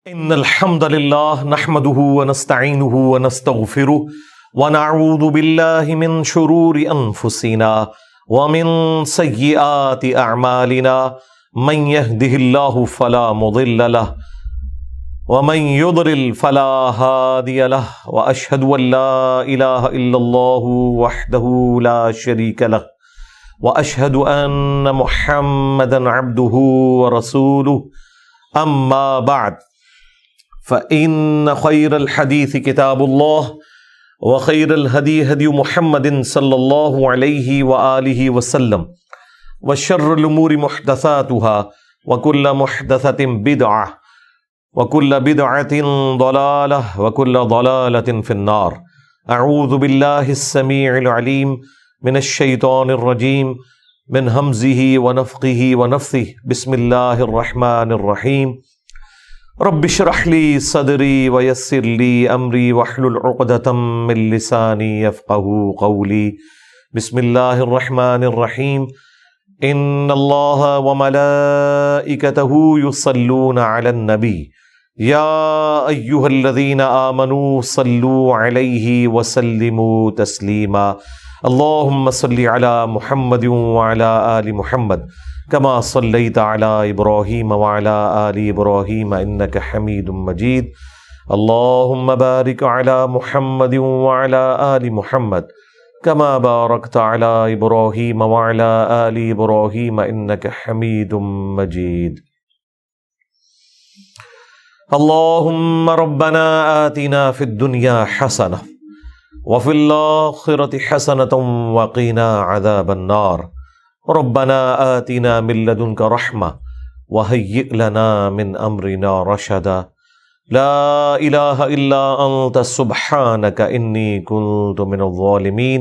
ان الحمد للہ نحمده ونستعینه ونستغفره ونعوذ باللہ من شرور انفسنا ومن سیئات اعمالنا من يهده اللہ فلا مضل له ومن يضلل فلا هادی له واشهد ان لا الہ الا اللہ وحدہ لا شریک له واشهد ان محمدا عبدہ ورسولہ اما بعد فإن خير الحديث كتاب الله وخير الهدي هدي محمد صلى الله عليه وآله وسلم وشر الأمور محدثاتها وكل محدثة بدعة وكل بدعة ضلالة وكل ضلالة في النار. أعوذ بالله السميع العليم من الشيطان الرجيم من همزه ونفخه ونفثه. بسم الله الرحمن الرحيم. رب اشرح لي صدري ويسر لي امري واحلل عقدة من لساني يفقهوا قولي. بسم الله الرحمن الرحيم. ان الله وملائكته يصلون على النبي يا ايها الذين آمنوا صلوا عليه وسلموا تسليما. اللهم صل على محمد وعلى آل محمد كما صليت على إبراهيم وعلى آل إبراهيم إنك حميد مجيد. اللهم بارك على محمد وعلى آل محمد كما باركت على إبراهيم وعلى آل إبراهيم إنك حميد مجيد. اللهم ربنا آتنا في الدنيا حسنة وفي الآخرة حسنة وقنا عذاب النار. ربنا آتنا من لدنك رحمة وهيئ لنا من أمرنا رشدا. لا إله إلا أنت سبحانك إني كنت من الظالمين.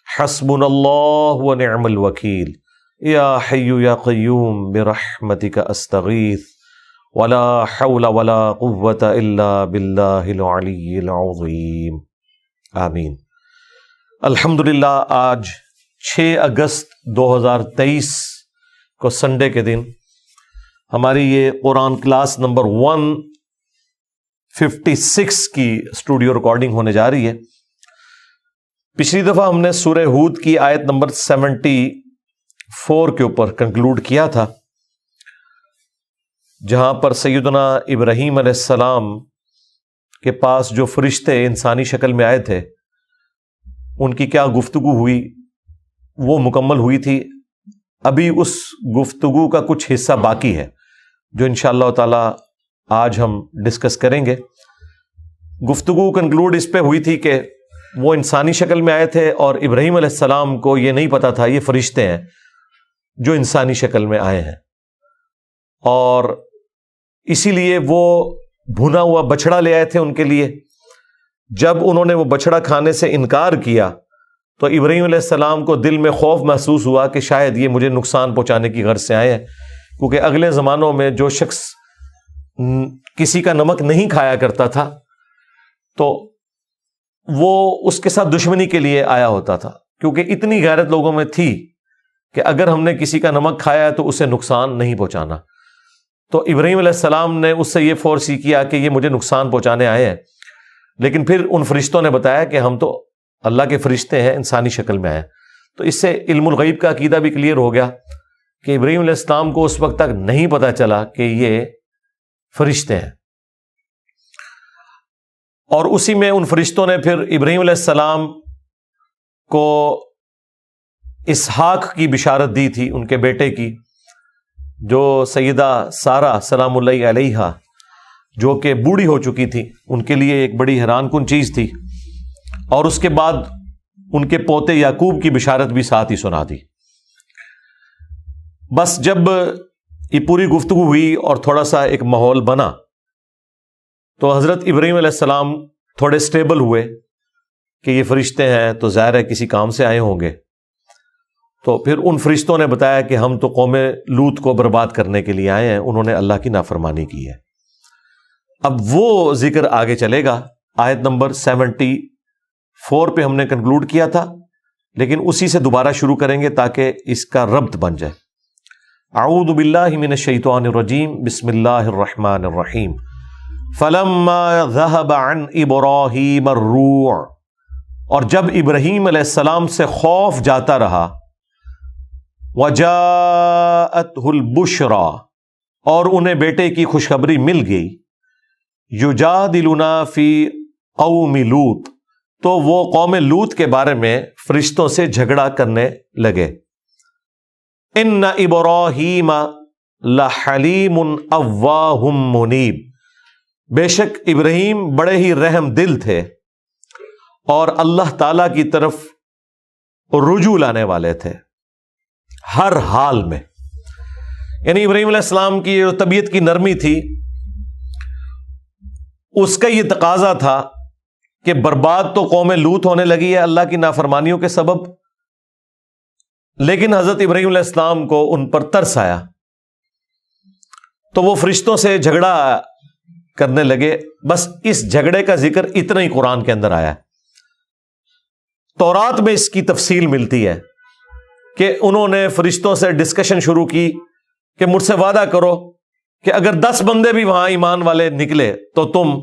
حسبنا الله ونعم الوكيل. يا حي يا قيوم برحمتك أستغيث ولا حول ولا قوة إلا بالله العلي العظيم. آمین. الحمدللہ آج 6 اگست 2023 کو سنڈے کے دن ہماری یہ قرآن کلاس نمبر 156 کی اسٹوڈیو ریکارڈنگ ہونے جا رہی ہے. پچھلی دفعہ ہم نے سورہ ہود کی آیت نمبر 74 کے اوپر کنکلوڈ کیا تھا، جہاں پر سیدنا ابراہیم علیہ السلام کے پاس جو فرشتے انسانی شکل میں آئے تھے ان کی کیا گفتگو ہوئی وہ مکمل ہوئی تھی. ابھی اس گفتگو کا کچھ حصہ باقی ہے جو انشاءاللہ تعالی آج ہم ڈسکس کریں گے. گفتگو کنکلوڈ اس پہ ہوئی تھی کہ وہ انسانی شکل میں آئے تھے اور ابراہیم علیہ السلام کو یہ نہیں پتا تھا یہ فرشتے ہیں جو انسانی شکل میں آئے ہیں، اور اسی لیے وہ بھنا ہوا بچڑا لے آئے تھے ان کے لیے. جب انہوں نے وہ بچڑا کھانے سے انکار کیا تو ابراہیم علیہ السلام کو دل میں خوف محسوس ہوا کہ شاید یہ مجھے نقصان پہنچانے کی غرض سے آئے ہیں، کیونکہ اگلے زمانوں میں جو شخص کسی کا نمک نہیں کھایا کرتا تھا تو وہ اس کے ساتھ دشمنی کے لیے آیا ہوتا تھا، کیونکہ اتنی غیرت لوگوں میں تھی کہ اگر ہم نے کسی کا نمک کھایا تو اسے نقصان نہیں پہنچانا. تو ابراہیم علیہ السلام نے اس سے یہ فورس کیا کہ یہ مجھے نقصان پہنچانے آئے ہیں، لیکن پھر ان فرشتوں نے بتایا کہ ہم تو اللہ کے فرشتے ہیں، انسانی شکل میں آئے. تو اس سے علم الغیب کا عقیدہ بھی کلیئر ہو گیا کہ ابراہیم علیہ السلام کو اس وقت تک نہیں پتا چلا کہ یہ فرشتے ہیں. اور اسی میں ان فرشتوں نے پھر ابراہیم علیہ السلام کو اسحاق کی بشارت دی تھی، ان کے بیٹے کی، جو سیدہ سارہ سلام اللہ علیہا جو کہ بوڑھی ہو چکی تھی، ان کے لیے ایک بڑی حیران کن چیز تھی. اور اس کے بعد ان کے پوتے یعقوب کی بشارت بھی ساتھ ہی سنا دی. بس جب یہ پوری گفتگو ہوئی اور تھوڑا سا ایک ماحول بنا تو حضرت ابراہیم علیہ السلام تھوڑے سٹیبل ہوئے کہ یہ فرشتے ہیں تو ظاہر ہے کسی کام سے آئے ہوں گے. تو پھر ان فرشتوں نے بتایا کہ ہم تو قوم لوط کو برباد کرنے کے لیے آئے ہیں، انہوں نے اللہ کی نافرمانی کی ہے. اب وہ ذکر آگے چلے گا. آیت نمبر 74 پہ ہم نے کنکلوڈ کیا تھا، لیکن اسی سے دوبارہ شروع کریں گے تاکہ اس کا ربط بن جائے. اعوذ باللہ من الشیطان الرجیم. بسم اللہ الرحمن الرحیم. فلما ذهب عن ابراہیم الروع، اور جب ابراہیم علیہ السلام سے خوف جاتا رہا، وجاءته البشرا، اور انہیں بیٹے کی خوشخبری مل گئی، یجادلنا فی قوم لوط، تو وہ قوم لوط کے بارے میں فرشتوں سے جھگڑا کرنے لگے۔ ان ابراہیم لحلیم اواہ منیب، بے شک ابراہیم بڑے ہی رحم دل تھے اور اللہ تعالی کی طرف رجوع لانے والے تھے ہر حال میں۔ یعنی ابراہیم علیہ السلام کی جو طبیعت کی نرمی تھی، اس کا یہ تقاضا تھا کہ برباد تو قوم لوط ہونے لگی ہے اللہ کی نافرمانیوں کے سبب، لیکن حضرت ابراہیم علیہ السلام کو ان پر ترس آیا تو وہ فرشتوں سے جھگڑا کرنے لگے۔ بس اس جھگڑے کا ذکر اتنا ہی قرآن کے اندر آیا ہے۔ تورات میں اس کی تفصیل ملتی ہے کہ انہوں نے فرشتوں سے ڈسکشن شروع کی کہ مجھ سے وعدہ کرو کہ اگر 10 بندے بھی وہاں ایمان والے نکلے تو تم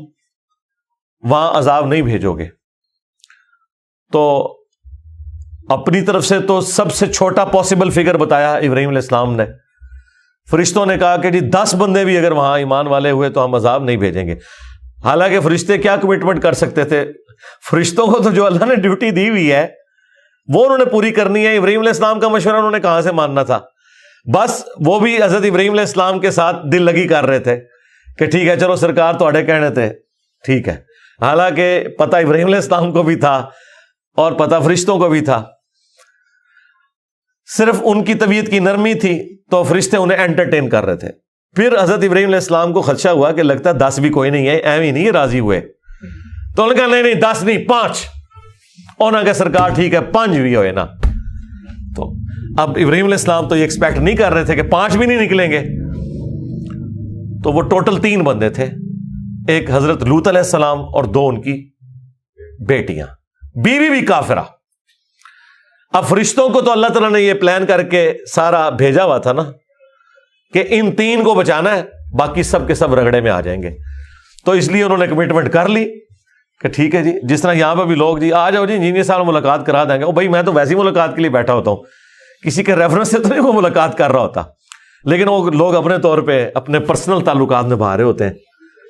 وہاں عذاب نہیں بھیجو گے۔ تو اپنی طرف سے تو سب سے چھوٹا پاسبل فگر بتایا ابراہیم علیہ السلام نے۔ فرشتوں نے کہا کہ جی 10 بندے بھی اگر وہاں ایمان والے ہوئے تو ہم عذاب نہیں بھیجیں گے۔ حالانکہ فرشتے کیا کمٹمنٹ کر سکتے تھے؟ فرشتوں کو تو جو اللہ نے ڈیوٹی دی ہوئی ہے وہ انہوں نے پوری کرنی ہے۔ ابراہیم علیہ السلام کا مشورہ انہوں نے کہاں سے ماننا تھا؟ بس وہ بھی حضرت ابراہیم علیہ السلام کے ساتھ دل لگی کر رہے تھے کہ ٹھیک ہے چلو سرکار تھوڑے کہنے تھے ٹھیک ہے، حالانکہ پتہ ابراہیم علیہ السلام کو بھی تھا اور پتہ فرشتوں کو بھی تھا، صرف ان کی طبیعت کی نرمی تھی تو فرشتے انہیں انٹرٹین کر رہے تھے۔ پھر حضرت ابراہیم علیہ السلام کو خدشہ ہوا کہ لگتا ہے 10 بھی کوئی نہیں ہے، ایویں نہیں راضی ہوئے، تو انہوں نے کہا نہیں 10 نہیں 5، انہوں نے کہا سرکار ٹھیک ہے 5 بھی ہوئے نا۔ تو اب ابراہیم علیہ السلام تو یہ ایکسپیکٹ نہیں کر رہے تھے کہ 5 بھی نہیں نکلیں گے، تو وہ ٹوٹل 3 بندے تھے، ایک حضرت لوط علیہ السلام اور 2 ان کی بیٹیاں، بیوی بھی کافرہ۔ اب فرشتوں کو تو اللہ تعالیٰ نے یہ پلان کر کے سارا بھیجا ہوا تھا نا کہ ان 3 کو بچانا ہے، باقی سب کے سب رگڑے میں آ جائیں گے، تو اس لیے انہوں نے کمٹمنٹ کر لی کہ ٹھیک ہے جی، جس طرح یہاں پہ بھی لوگ جی آ جاؤ جی انجینئر صاحب ملاقات کرا دیں گے، او بھائی میں تو ویسی ملاقات کے لیے بیٹھا ہوتا ہوں، کسی کے ریفرنس سے تو نہیں وہ ملاقات کر رہا ہوتا، لیکن وہ لوگ اپنے طور پہ اپنے پرسنل تعلقات نبھا رہے ہوتے ہیں،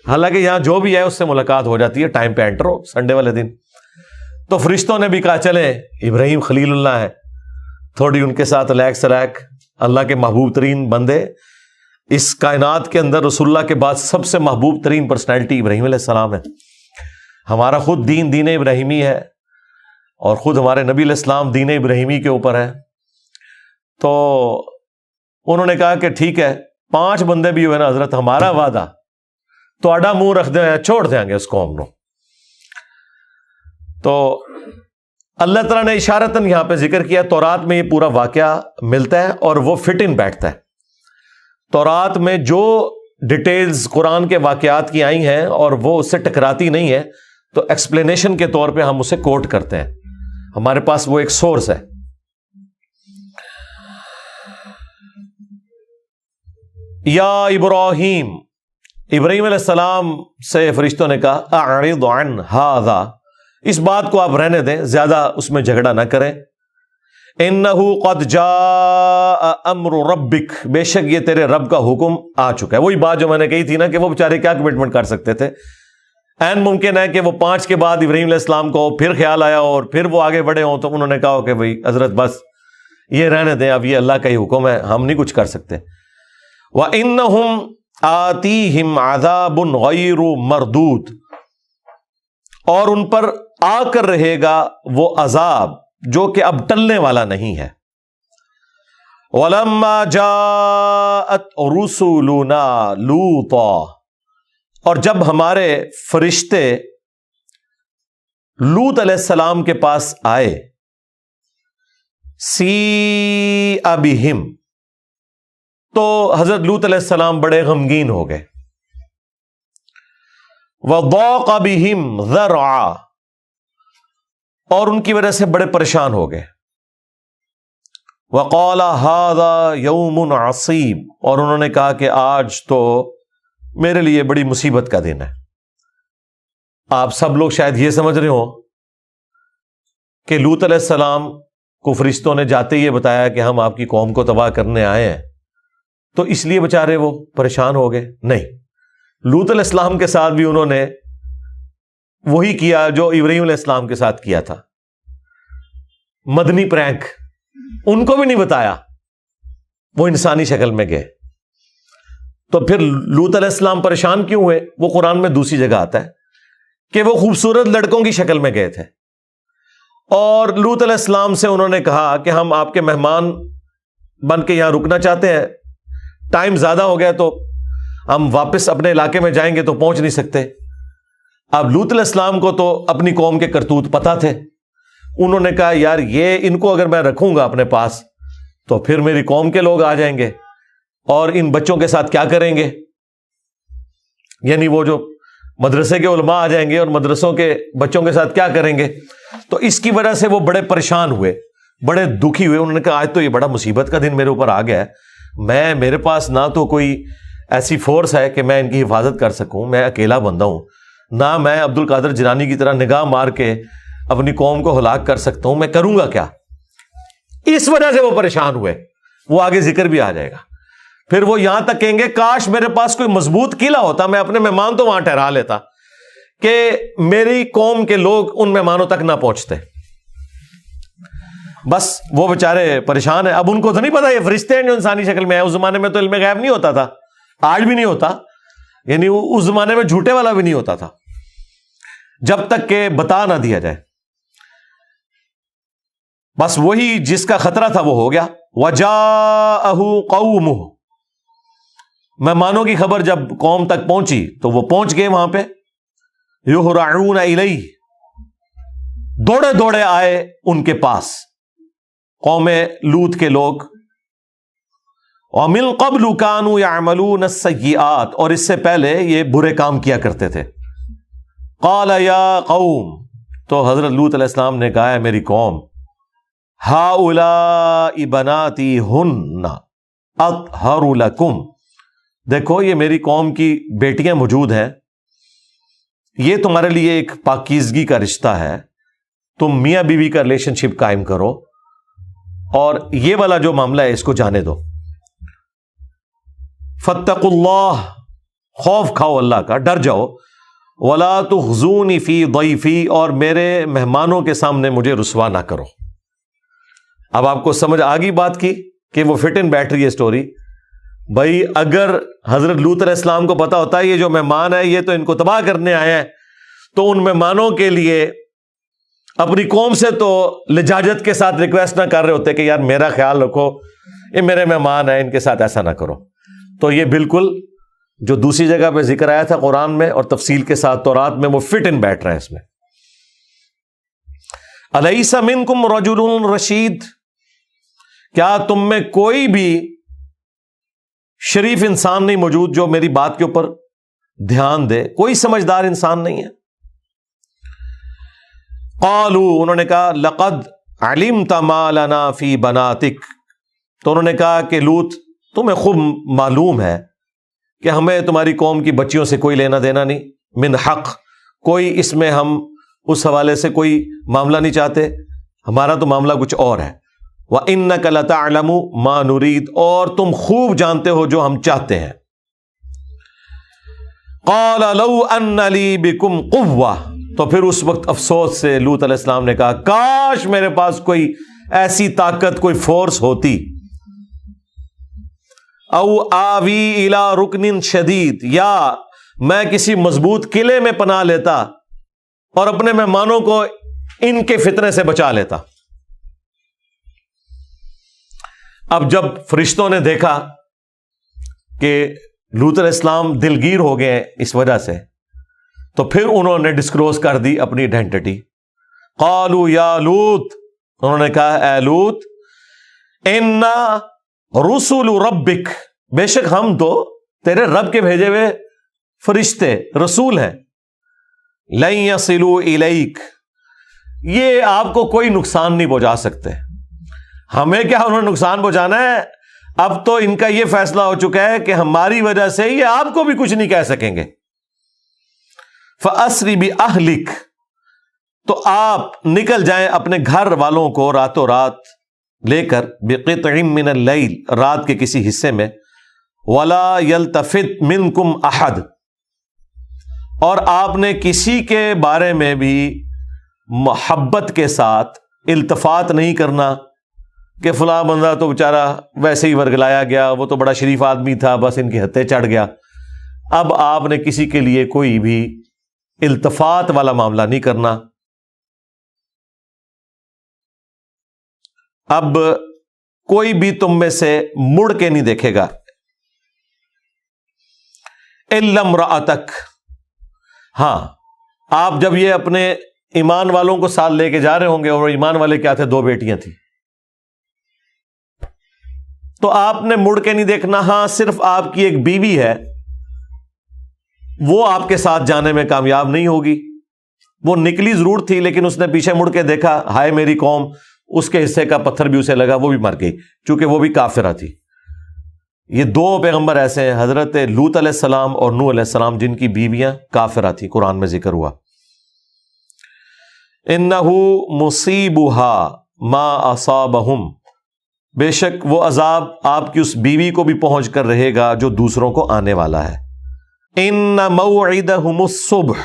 حالانکہ یہاں جو بھی ہے اس سے ملاقات ہو جاتی ہے ٹائم پہ انٹر ہو سنڈے والے دن۔ تو فرشتوں نے بھی کہا چلیں ابراہیم خلیل اللہ ہے، تھوڑی ان کے ساتھ لیک سلیک، اللہ کے محبوب ترین بندے، اس کائنات کے اندر رسول اللہ کے بعد سب سے محبوب ترین پرسنالٹی ابراہیم علیہ السلام ہے۔ ہمارا خود دین ابراہیمی ہے اور خود ہمارے نبی علیہ السلام دین ابراہیمی کے اوپر ہے۔ تو انہوں نے کہا کہ ٹھیک ہے 5 بندے بھی ہوئے نا حضرت، ہمارا وعدہ تو آڈا منہ رکھ دیں، چھوڑ دیں گے اس قوم کو۔ تو اللہ تعالیٰ نے اشارتاً یہاں پہ ذکر کیا، تورات میں یہ پورا واقعہ ملتا ہے اور وہ فٹ ان بیٹھتا ہے۔ تورات میں جو ڈیٹیلز قرآن کے واقعات کی آئی ہیں اور وہ اس سے ٹکراتی نہیں ہے تو ایکسپلینیشن کے طور پہ ہم اسے کوٹ کرتے ہیں، ہمارے پاس وہ ایک سورس ہے۔ یا ابراہیم، ابراہیم علیہ السلام سے فرشتوں نے کہا اعرض عن ھذا، اس بات کو آپ رہنے دیں، زیادہ اس میں جھگڑا نہ کریں۔ انہ قد جاء امر ربک، بے شک یہ تیرے رب کا حکم آ چکا ہے۔ وہی بات جو میں نے کہی تھی نا کہ وہ بیچارے کیا کمٹمنٹ کر سکتے تھے، این ممکن ہے کہ وہ 5 کے بعد ابراہیم علیہ السلام کو پھر خیال آیا اور پھر وہ آگے بڑھے ہوں، تو انہوں نے کہا کہ بھائی حضرت بس یہ رہنے دیں، اب یہ اللہ کا ہی حکم ہے، ہم نہیں کچھ کر سکتے۔ وَإِنَّهُمْ آتِيهِمْ عَذَابٌ غَيْرُ مَرْدُودٌ، اور ان پر آ کر رہے گا وہ عذاب جو کہ اب ٹلنے والا نہیں ہے۔ وَلَمَّا جَاءَتْ رُسُلُنَا لُوطًا، اور جب ہمارے فرشتے لوط علیہ السلام کے پاس آئے، سِیءَ بِهِمْ، تو حضرت لوط علیہ السلام بڑے غمگین ہو گئے۔ وَضَاقَ بِهِمْ ذَرْعًا، اور ان کی وجہ سے بڑے پریشان ہو گئے۔ وَقَالَ هَذَا يَوْمٌ عَصِيبٌ، اور انہوں نے کہا کہ آج تو میرے لیے بڑی مصیبت کا دن ہے۔ آپ سب لوگ شاید یہ سمجھ رہے ہو کہ لوط علیہ السلام کو فرشتوں نے جاتے ہی یہ بتایا کہ ہم آپ کی قوم کو تباہ کرنے آئے ہیں، تو اس لیے بیچارے وہ پریشان ہو گئے؟ نہیں، لوط علیہ السلام کے ساتھ بھی انہوں نے وہی کیا جو ابراہیم علیہ السلام کے ساتھ کیا تھا، مدنی پرینک۔ ان کو بھی نہیں بتایا، وہ انسانی شکل میں گئے۔ تو پھر لوط علیہ السلام پریشان کیوں ہوئے؟ وہ قرآن میں دوسری جگہ آتا ہے کہ وہ خوبصورت لڑکوں کی شکل میں گئے تھے، اور لوط علیہ السلام سے انہوں نے کہا کہ ہم آپ کے مہمان بن کے یہاں رکنا چاہتے ہیں، ٹائم زیادہ ہو گیا تو ہم واپس اپنے علاقے میں جائیں گے تو پہنچ نہیں سکتے۔ اب لوط علیہ السلام کو تو اپنی قوم کے کرتوت پتہ تھے، انہوں نے کہا یار یہ ان کو اگر میں رکھوں گا اپنے پاس تو پھر میری قوم کے لوگ آ جائیں گے اور ان بچوں کے ساتھ کیا کریں گے، یعنی وہ جو مدرسے کے علماء آ جائیں گے اور مدرسوں کے بچوں کے ساتھ کیا کریں گے۔ تو اس کی وجہ سے وہ بڑے پریشان ہوئے، بڑے دکھی ہوئے۔ انہوں نے کہا آج تو یہ بڑا مصیبت کا دن میرے اوپر آ گیا ہے، میرے پاس نہ تو کوئی ایسی فورس ہے کہ میں ان کی حفاظت کر سکوں، میں اکیلا بندہ ہوں، نہ میں عبد القادر جیلانی کی طرح نگاہ مار کے اپنی قوم کو ہلاک کر سکتا ہوں، میں کروں گا کیا؟ اس وجہ سے وہ پریشان ہوئے۔ وہ آگے ذکر بھی آ جائے گا۔ پھر وہ یہاں تک کہیں گے کاش میرے پاس کوئی مضبوط قلعہ ہوتا، میں اپنے مہمان تو وہاں ٹھہرا لیتا کہ میری قوم کے لوگ ان مہمانوں تک نہ پہنچتے۔ بس وہ بیچارے پریشان ہیں۔ اب ان کو تو نہیں پتا یہ فرشتے ہیں جو انسانی شکل میں ہیں، اس زمانے میں تو علم غیب نہیں ہوتا تھا، آج بھی نہیں ہوتا، یعنی اس زمانے میں جھوٹے والا بھی نہیں ہوتا تھا جب تک کہ بتا نہ دیا جائے۔ بس وہی جس کا خطرہ تھا وہ ہو گیا۔ وَجَاءَهُ قَوْمُهُ، مہمانوں کی خبر جب قوم تک پہنچی تو وہ پہنچ گئے وہاں پہ۔ يُهْرَعُونَ إِلَيْهِ، دوڑے دوڑے آئے ان کے پاس قوم لوط کے لوگ۔ وَمِن قَبْلُ كَانُوا يَعْمَلُونَ السَّيِّئَاتِ، اور اس سے پہلے یہ برے کام کیا کرتے تھے۔ قَالَ يَا قَوْمُ، تو حضرت لوط علیہ السلام نے کہا ہے میری قوم، هَؤُلَاءِ بَنَاتِي هُنَّ أَطْهَرُ لَكُمْ، دیکھو یہ میری قوم کی بیٹیاں موجود ہیں، یہ تمہارے لیے ایک پاکیزگی کا رشتہ ہے، تم میاں بیوی کا ریلیشن شپ قائم کرو، اور یہ والا جو معاملہ ہے اس کو جانے دو۔ فاتقوا اللہ، خوف کھاؤ اللہ کا، ڈر جاؤ۔ ولا تخزونی فی ضیفی، اور میرے مہمانوں کے سامنے مجھے رسوا نہ کرو۔ اب آپ کو سمجھ آ گئی بات کی کہ وہ فٹ ان بیٹھ رہی ہے اسٹوری۔ بھائی اگر حضرت لوط علیہ السلام کو پتا ہوتا ہے یہ جو مہمان ہے یہ تو ان کو تباہ کرنے آئے ہیں، تو ان مہمانوں کے لیے اپنی قوم سے تو لجاجت کے ساتھ ریکویسٹ نہ کر رہے ہوتے کہ یار میرا خیال رکھو، یہ میرے مہمان ہیں، ان کے ساتھ ایسا نہ کرو۔ تو یہ بالکل جو دوسری جگہ پہ ذکر آیا تھا قرآن میں اور تفصیل کے ساتھ تورات میں، وہ فٹ ان بیٹھ رہے ہیں اس میں۔ الیس منکم رجل رشید، کیا تم میں کوئی بھی شریف انسان نہیں موجود جو میری بات کے اوپر دھیان دے، کوئی سمجھدار انسان نہیں ہے؟ قالوا، انہوں نے کہا لقد علمت ما لنا فی بناتک، تو انہوں نے کہا کہ لوط تمہیں خوب معلوم ہے کہ ہمیں تمہاری قوم کی بچیوں سے کوئی لینا دینا نہیں، من حق، کوئی اس میں ہم اس حوالے سے کوئی معاملہ نہیں چاہتے، ہمارا تو معاملہ کچھ اور ہے۔ وَإِنَّكَ لَتَعْلَمُ مَا نُرِيدُ، اور تم خوب جانتے ہو جو ہم چاہتے ہیں۔ قَالَ لَوْ أَنَّ لِي بِكُمْ قُوَّةً، تو پھر اس وقت افسوس سے لوط علیہ السلام نے کہا کاش میرے پاس کوئی ایسی طاقت، کوئی فورس ہوتی، او آوی الی رکن شدید، یا میں کسی مضبوط قلعے میں پناہ لیتا اور اپنے مہمانوں کو ان کے فتنے سے بچا لیتا۔ اب جب فرشتوں نے دیکھا کہ لوط علیہ السلام دلگیر ہو گئے اس وجہ سے، تو پھر انہوں نے ڈسکلوز کر دی اپنی آئیڈینٹی۔ قالوا یا لوط، انہوں نے کہا اے لوط، انا رسول ربک، بے شک ہم تو تیرے رب کے بھیجے ہوئے فرشتے رسول ہیں، لن یصلوا الیک، یہ آپ کو کوئی نقصان نہیں پہنچا سکتے۔ ہمیں کیا انہوں نے نقصان پہنچانا ہے؟ اب تو ان کا یہ فیصلہ ہو چکا ہے کہ ہماری وجہ سے یہ آپ کو بھی کچھ نہیں کہہ سکیں گے۔ فَأَسْرِ بِأَهْلِكَ، تو آپ نکل جائیں اپنے گھر والوں کو راتوں رات لے کر، بِقِطْعٍ مِّنَ اللَّيْلِ، رات کے کسی حصے میں، وَلَا يَلْتَفِتْ مِنْكُمْ أَحَدٌ، اور آپ نے کسی کے بارے میں بھی محبت کے ساتھ التفات نہیں کرنا کہ فلاں بندہ تو بیچارہ ویسے ہی ورگلایا گیا، وہ تو بڑا شریف آدمی تھا، بس ان کی ہتھے چڑھ گیا۔ اب آپ نے کسی کے لیے کوئی بھی التفات والا معاملہ نہیں کرنا۔ اب کوئی بھی تم میں سے مڑ کے نہیں دیکھے گا، الا امرأتک، ہاں آپ جب یہ اپنے ایمان والوں کو ساتھ لے کے جا رہے ہوں گے، اور ایمان والے کیا تھے؟ 2 بیٹیاں تھیں، تو آپ نے مڑ کے نہیں دیکھنا۔ ہاں صرف آپ کی ایک بیوی ہے، وہ آپ کے ساتھ جانے میں کامیاب نہیں ہوگی، وہ نکلی ضرور تھی لیکن اس نے پیچھے مڑ کے دیکھا، ہائے میری قوم، اس کے حصے کا پتھر بھی اسے لگا، وہ بھی مر گئی، چونکہ وہ بھی کافرہ تھی۔ یہ 2 پیغمبر ایسے ہیں، حضرت لوط علیہ السلام اور نوح علیہ السلام، جن کی بیویاں کافرہ تھیں، قرآن میں ذکر ہوا۔ اِنَّهُ مُصِيبُهَا مَا أَصَابَهُمْ، بے شک وہ عذاب آپ کی اس بیوی کو بھی پہنچ کر رہے گا جو دوسروں کو آنے والا ہے۔ إِنَّ مَوْعِدَهُمُ الصُّبْحُ،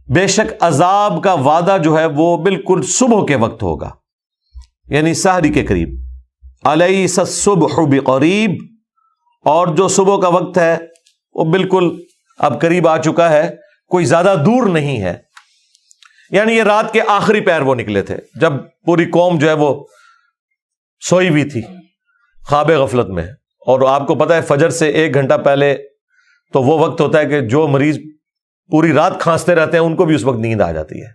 بے شک عذاب کا وعدہ جو ہے وہ بالکل صبح کے وقت ہوگا، یعنی سحری کے قریب۔ أَلَيْسَ الصُّبْحُ بِقَرِيبٍ، اور جو صبح کا وقت ہے وہ بالکل اب قریب آ چکا ہے، کوئی زیادہ دور نہیں ہے۔ یعنی یہ رات کے آخری پہر وہ نکلے تھے، جب پوری قوم جو ہے وہ سوئی ہوئی تھی خواب غفلت میں، اور آپ کو پتہ ہے فجر سے 1 گھنٹہ پہلے تو وہ وقت ہوتا ہے کہ جو مریض پوری رات کھانستے رہتے ہیں ان کو بھی اس وقت نیند آ جاتی ہے،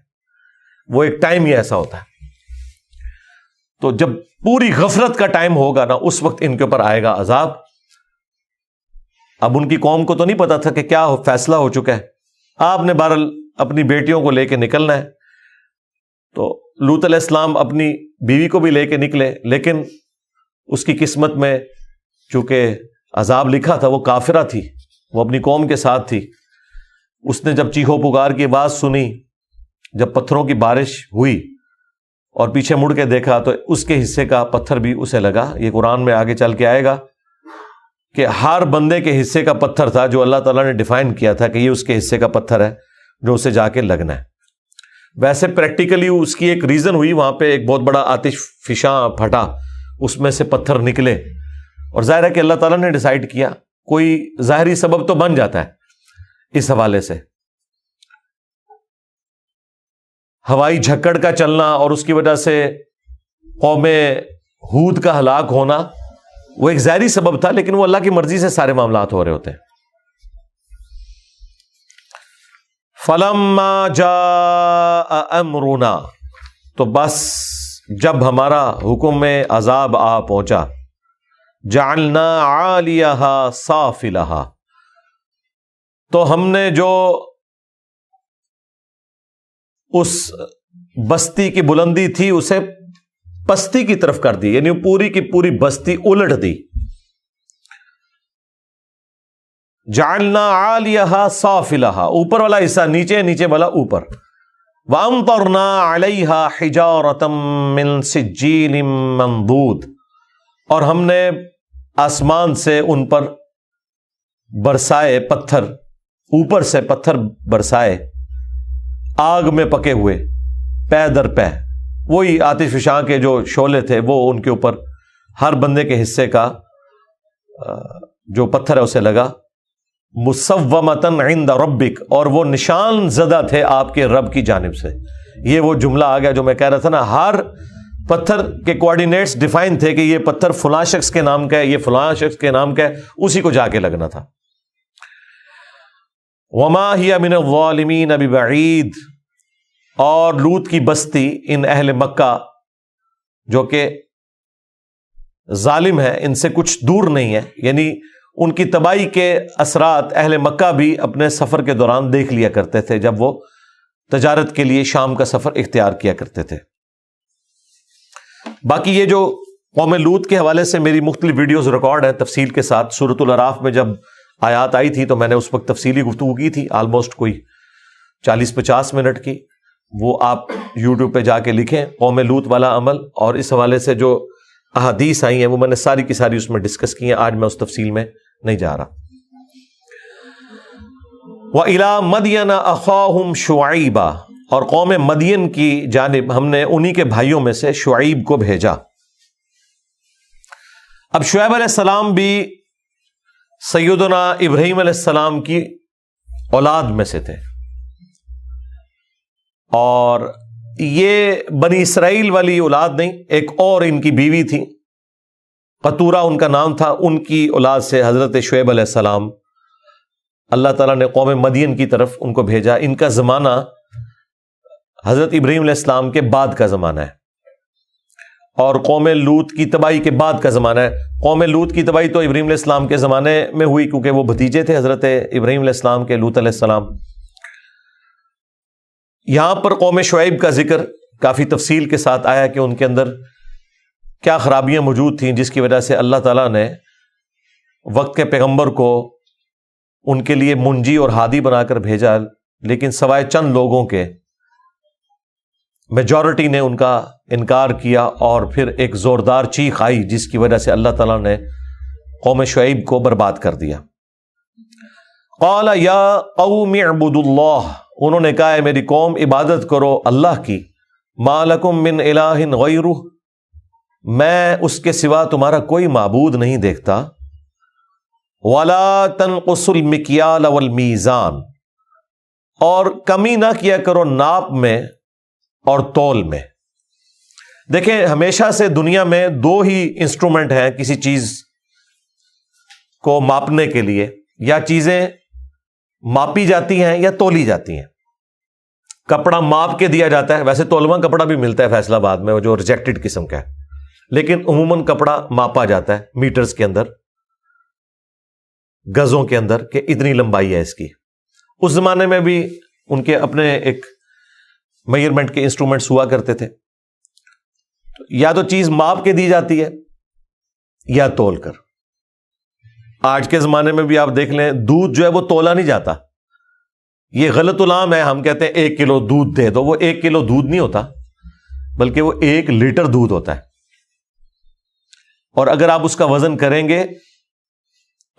وہ ایک ٹائم ہی ایسا ہوتا ہے۔ تو جب پوری غفلت کا ٹائم ہوگا نا، اس وقت ان کے اوپر آئے گا عذاب۔ اب ان کی قوم کو تو نہیں پتا تھا کہ کیا فیصلہ ہو چکا ہے، آپ نے بہرحال اپنی بیٹیوں کو لے کے نکلنا ہے، تو لوط علیہ السلام اپنی بیوی کو بھی لے کے نکلے، لیکن اس کی قسمت میں چونکہ عذاب لکھا تھا، وہ کافرہ تھی، وہ اپنی قوم کے ساتھ تھی۔ اس نے جب چیخو پکار کی آواز سنی، جب پتھروں کی بارش ہوئی اور پیچھے مڑ کے دیکھا تو اس کے حصے کا پتھر بھی اسے لگا۔ یہ قرآن میں آگے چل کے آئے گا کہ ہر بندے کے حصے کا پتھر تھا جو اللہ تعالیٰ نے ڈیفائن کیا تھا کہ یہ اس کے حصے کا پتھر ہے جو اسے جا کے لگنا ہے۔ ویسے پریکٹیکلی اس کی ایک ریزن ہوئی، وہاں پہ ایک بہت بڑا آتش فشاں پھٹا، اس میں سے پتھر نکلے، اور ظاہر ہے کہ اللہ تعالیٰ نے ڈیسائیڈ کیا، کوئی ظاہری سبب تو بن جاتا ہے اس حوالے سے۔ ہوائی جھکڑ کا چلنا اور اس کی وجہ سے قوم ہود کا ہلاک ہونا وہ ایک ظاہری سبب تھا، لیکن وہ اللہ کی مرضی سے سارے معاملات ہو رہے ہوتے ہیں۔ فَلَمَّا جَاءَ أَمْرُنَا، تو بس جب ہمارا حکم میں عذاب آ پہنچا، جَعَلْنَا عَالِيَهَا سَافِلَهَا، تو ہم نے جو اس بستی کی بلندی تھی اسے پستی کی طرف کر دی، یعنی پوری کی پوری بستی الٹ دی۔ جعلنا عالیہا سافلہا، اوپر والا حصہ نیچے، نیچے والا اوپر۔ وامطرنا علیہا حجارۃ من سجیل منضود، اور ہم نے آسمان سے ان پر برسائے پتھر، اوپر سے پتھر برسائے آگ میں پکے ہوئے، پے در پے، وہی آتش فشاں کے جو شعلے تھے وہ ان کے اوپر ہر بندے کے حصے کا جو پتھر ہے اسے لگا۔ مصومۃ عند ربک، اور وہ نشان زدہ تھے آپ کے رب کی جانب سے۔ یہ وہ جملہ آ گیا جو میں کہہ رہا تھا نا، ہر پتھر کے کوآرڈینیٹس ڈیفائن تھے کہ یہ پتھر فلاں شخص کے نام کا ہے، یہ فلاں شخص کے نام کا ہے، اسی کو جا کے لگنا تھا۔ وما ہی من الظالمین ببعید، اور لوط کی بستی ان اہل مکہ جو کہ ظالم ہے ان سے کچھ دور نہیں ہے، یعنی ان کی تباہی کے اثرات اہل مکہ بھی اپنے سفر کے دوران دیکھ لیا کرتے تھے جب وہ تجارت کے لیے شام کا سفر اختیار کیا کرتے تھے۔ باقی یہ جو قوم لوط کے حوالے سے میری مختلف ویڈیوز ریکارڈ ہیں تفصیل کے ساتھ، سورۃ الاعراف میں جب آیات آئی تھی تو میں نے اس وقت تفصیلی گفتگو کی تھی، آلموسٹ کوئی 40-50 منٹ کی، وہ آپ یوٹیوب پہ جا کے لکھیں قوم لوط والا عمل، اور اس حوالے سے جو احادیث آئی ہیں وہ میں نے ساری کی ساری اس میں ڈسکس کی ہیں، آج میں اس تفصیل میں نہیں جا رہا۔ وَإِلَىٰ مَدْيَنَ أَخَاهُمْ شُعَيْبًا، اور قوم مدین کی جانب ہم نے انہی کے بھائیوں میں سے شعیب کو بھیجا۔ اب شعیب علیہ السلام بھی سیدنا ابراہیم علیہ السلام کی اولاد میں سے تھے، اور یہ بنی اسرائیل والی اولاد نہیں، ایک اور ان کی بیوی تھی، قطورہ ان کا نام تھا، ان کی اولاد سے حضرت شعیب علیہ السلام اللہ تعالیٰ نے قوم مدین کی طرف ان کو بھیجا۔ ان کا زمانہ حضرت ابراہیم علیہ السلام کے بعد کا زمانہ ہے، اور قوم لوط کی تباہی کے بعد کا زمانہ ہے۔ قوم لوط کی تباہی تو ابراہیم علیہ السلام کے زمانے میں ہوئی، کیونکہ وہ بھتیجے تھے حضرت ابراہیم علیہ السلام کے، لوط علیہ السلام۔ یہاں پر قوم شعیب کا ذکر کافی تفصیل کے ساتھ آیا کہ ان کے اندر کیا خرابیاں موجود تھیں، جس کی وجہ سے اللہ تعالیٰ نے وقت کے پیغمبر کو ان کے لیے منجی اور ہادی بنا کر بھیجا، لیکن سوائے چند لوگوں کے میجورٹی نے ان کا انکار کیا، اور پھر ایک زوردار چیخ آئی جس کی وجہ سے اللہ تعالیٰ نے قوم شعیب کو برباد کر دیا۔ قال یا قوم اعبدوا اللہ، انہوں نے کہا ہے میری قوم عبادت کرو اللہ کی، ما لکم من الہ غیرہ، میں اس کے سوا تمہارا کوئی معبود نہیں دیکھتا، ولا تنقصوا المکیال والمیزان، اور کمی نہ کیا کرو ناپ میں اور تول میں۔ دیکھیں ہمیشہ سے دنیا میں دو ہی انسٹرومنٹ ہیں کسی چیز کو ماپنے کے لیے، یا چیزیں ماپی جاتی ہیں یا تولی جاتی ہیں۔ کپڑا ماپ کے دیا جاتا ہے، ویسے تولواں کپڑا بھی ملتا ہے فیصل آباد میں، وہ جو ریجیکٹڈ قسم کا ہے، لیکن عموماً کپڑا ماپا جاتا ہے میٹرز کے اندر، گزوں کے اندر، کہ اتنی لمبائی ہے اس کی۔ اس زمانے میں بھی ان کے اپنے ایک میئرمنٹ کے انسٹرومنٹس ہوا کرتے تھے، یا تو چیز ماپ کے دی جاتی ہے یا تول کر۔ آج کے زمانے میں بھی آپ دیکھ لیں، دودھ جو ہے وہ تولا نہیں جاتا، یہ غلط العام ہے، ہم کہتے ہیں 1 کلو دودھ دے دو، وہ 1 کلو دودھ نہیں ہوتا، بلکہ وہ 1 لیٹر دودھ ہوتا ہے، اور اگر آپ اس کا وزن کریں گے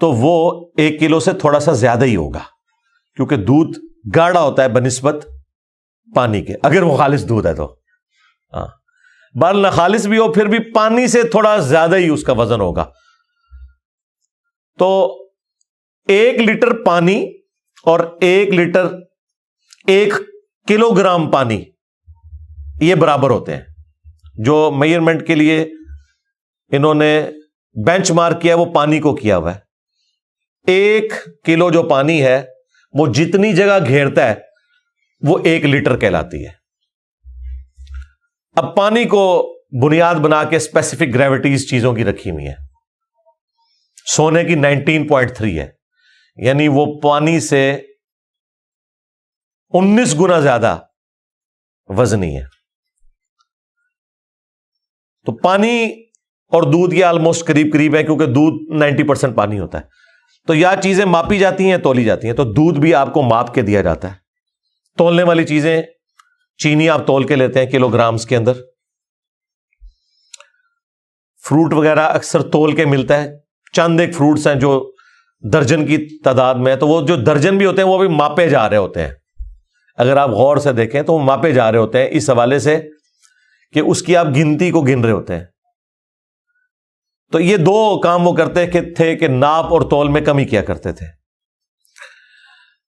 تو وہ 1 کلو سے تھوڑا سا زیادہ ہی ہوگا، کیونکہ دودھ گاڑھا ہوتا ہے بنسبت پانی کے، اگر وہ خالص دودھ ہے تو۔ ہاں بال نہ خالص بھی ہو پھر بھی پانی سے تھوڑا زیادہ ہی اس کا وزن ہوگا۔ تو 1 لیٹر پانی اور 1 کلو گرام پانی یہ برابر ہوتے ہیں۔ جو میئرمنٹ کے لیے انہوں نے بینچ مارک کیا وہ پانی کو کیا ہوا ہے۔ 1 کلو جو پانی ہے وہ جتنی جگہ گھیرتا ہے وہ 1 لیٹر کہلاتی ہے۔ اب پانی کو بنیاد بنا کے اسپیسیفک گریویٹیز چیزوں کی رکھی ہوئی ہیں، سونے کی 19.3 ہے، یعنی وہ پانی سے 19 گنا زیادہ وزنی ہے۔ تو پانی اور دودھ یہ آلموسٹ قریب ہے، کیونکہ دودھ 90% پانی ہوتا ہے۔ تو یا چیزیں ماپی جاتی ہیں تولی جاتی ہیں، تو دودھ بھی آپ کو ماپ کے دیا جاتا ہے۔ تولنے والی چیزیں، چینی آپ تول کے لیتے ہیں کلو گرامز کے اندر، فروٹ وغیرہ اکثر تول کے ملتا ہے، چند ایک فروٹس ہیں جو درجن کی تعداد میں، تو وہ جو درجن بھی ہوتے ہیں وہ بھی ماپے جا رہے ہوتے ہیں، اگر آپ غور سے دیکھیں تو وہ ماپے جا رہے ہوتے ہیں اس حوالے سے کہ اس کی آپ گنتی کو گن رہے ہوتے ہیں۔ تو یہ 2 کام وہ کرتے تھے کہ ناپ اور تول میں کمی کیا کرتے تھے۔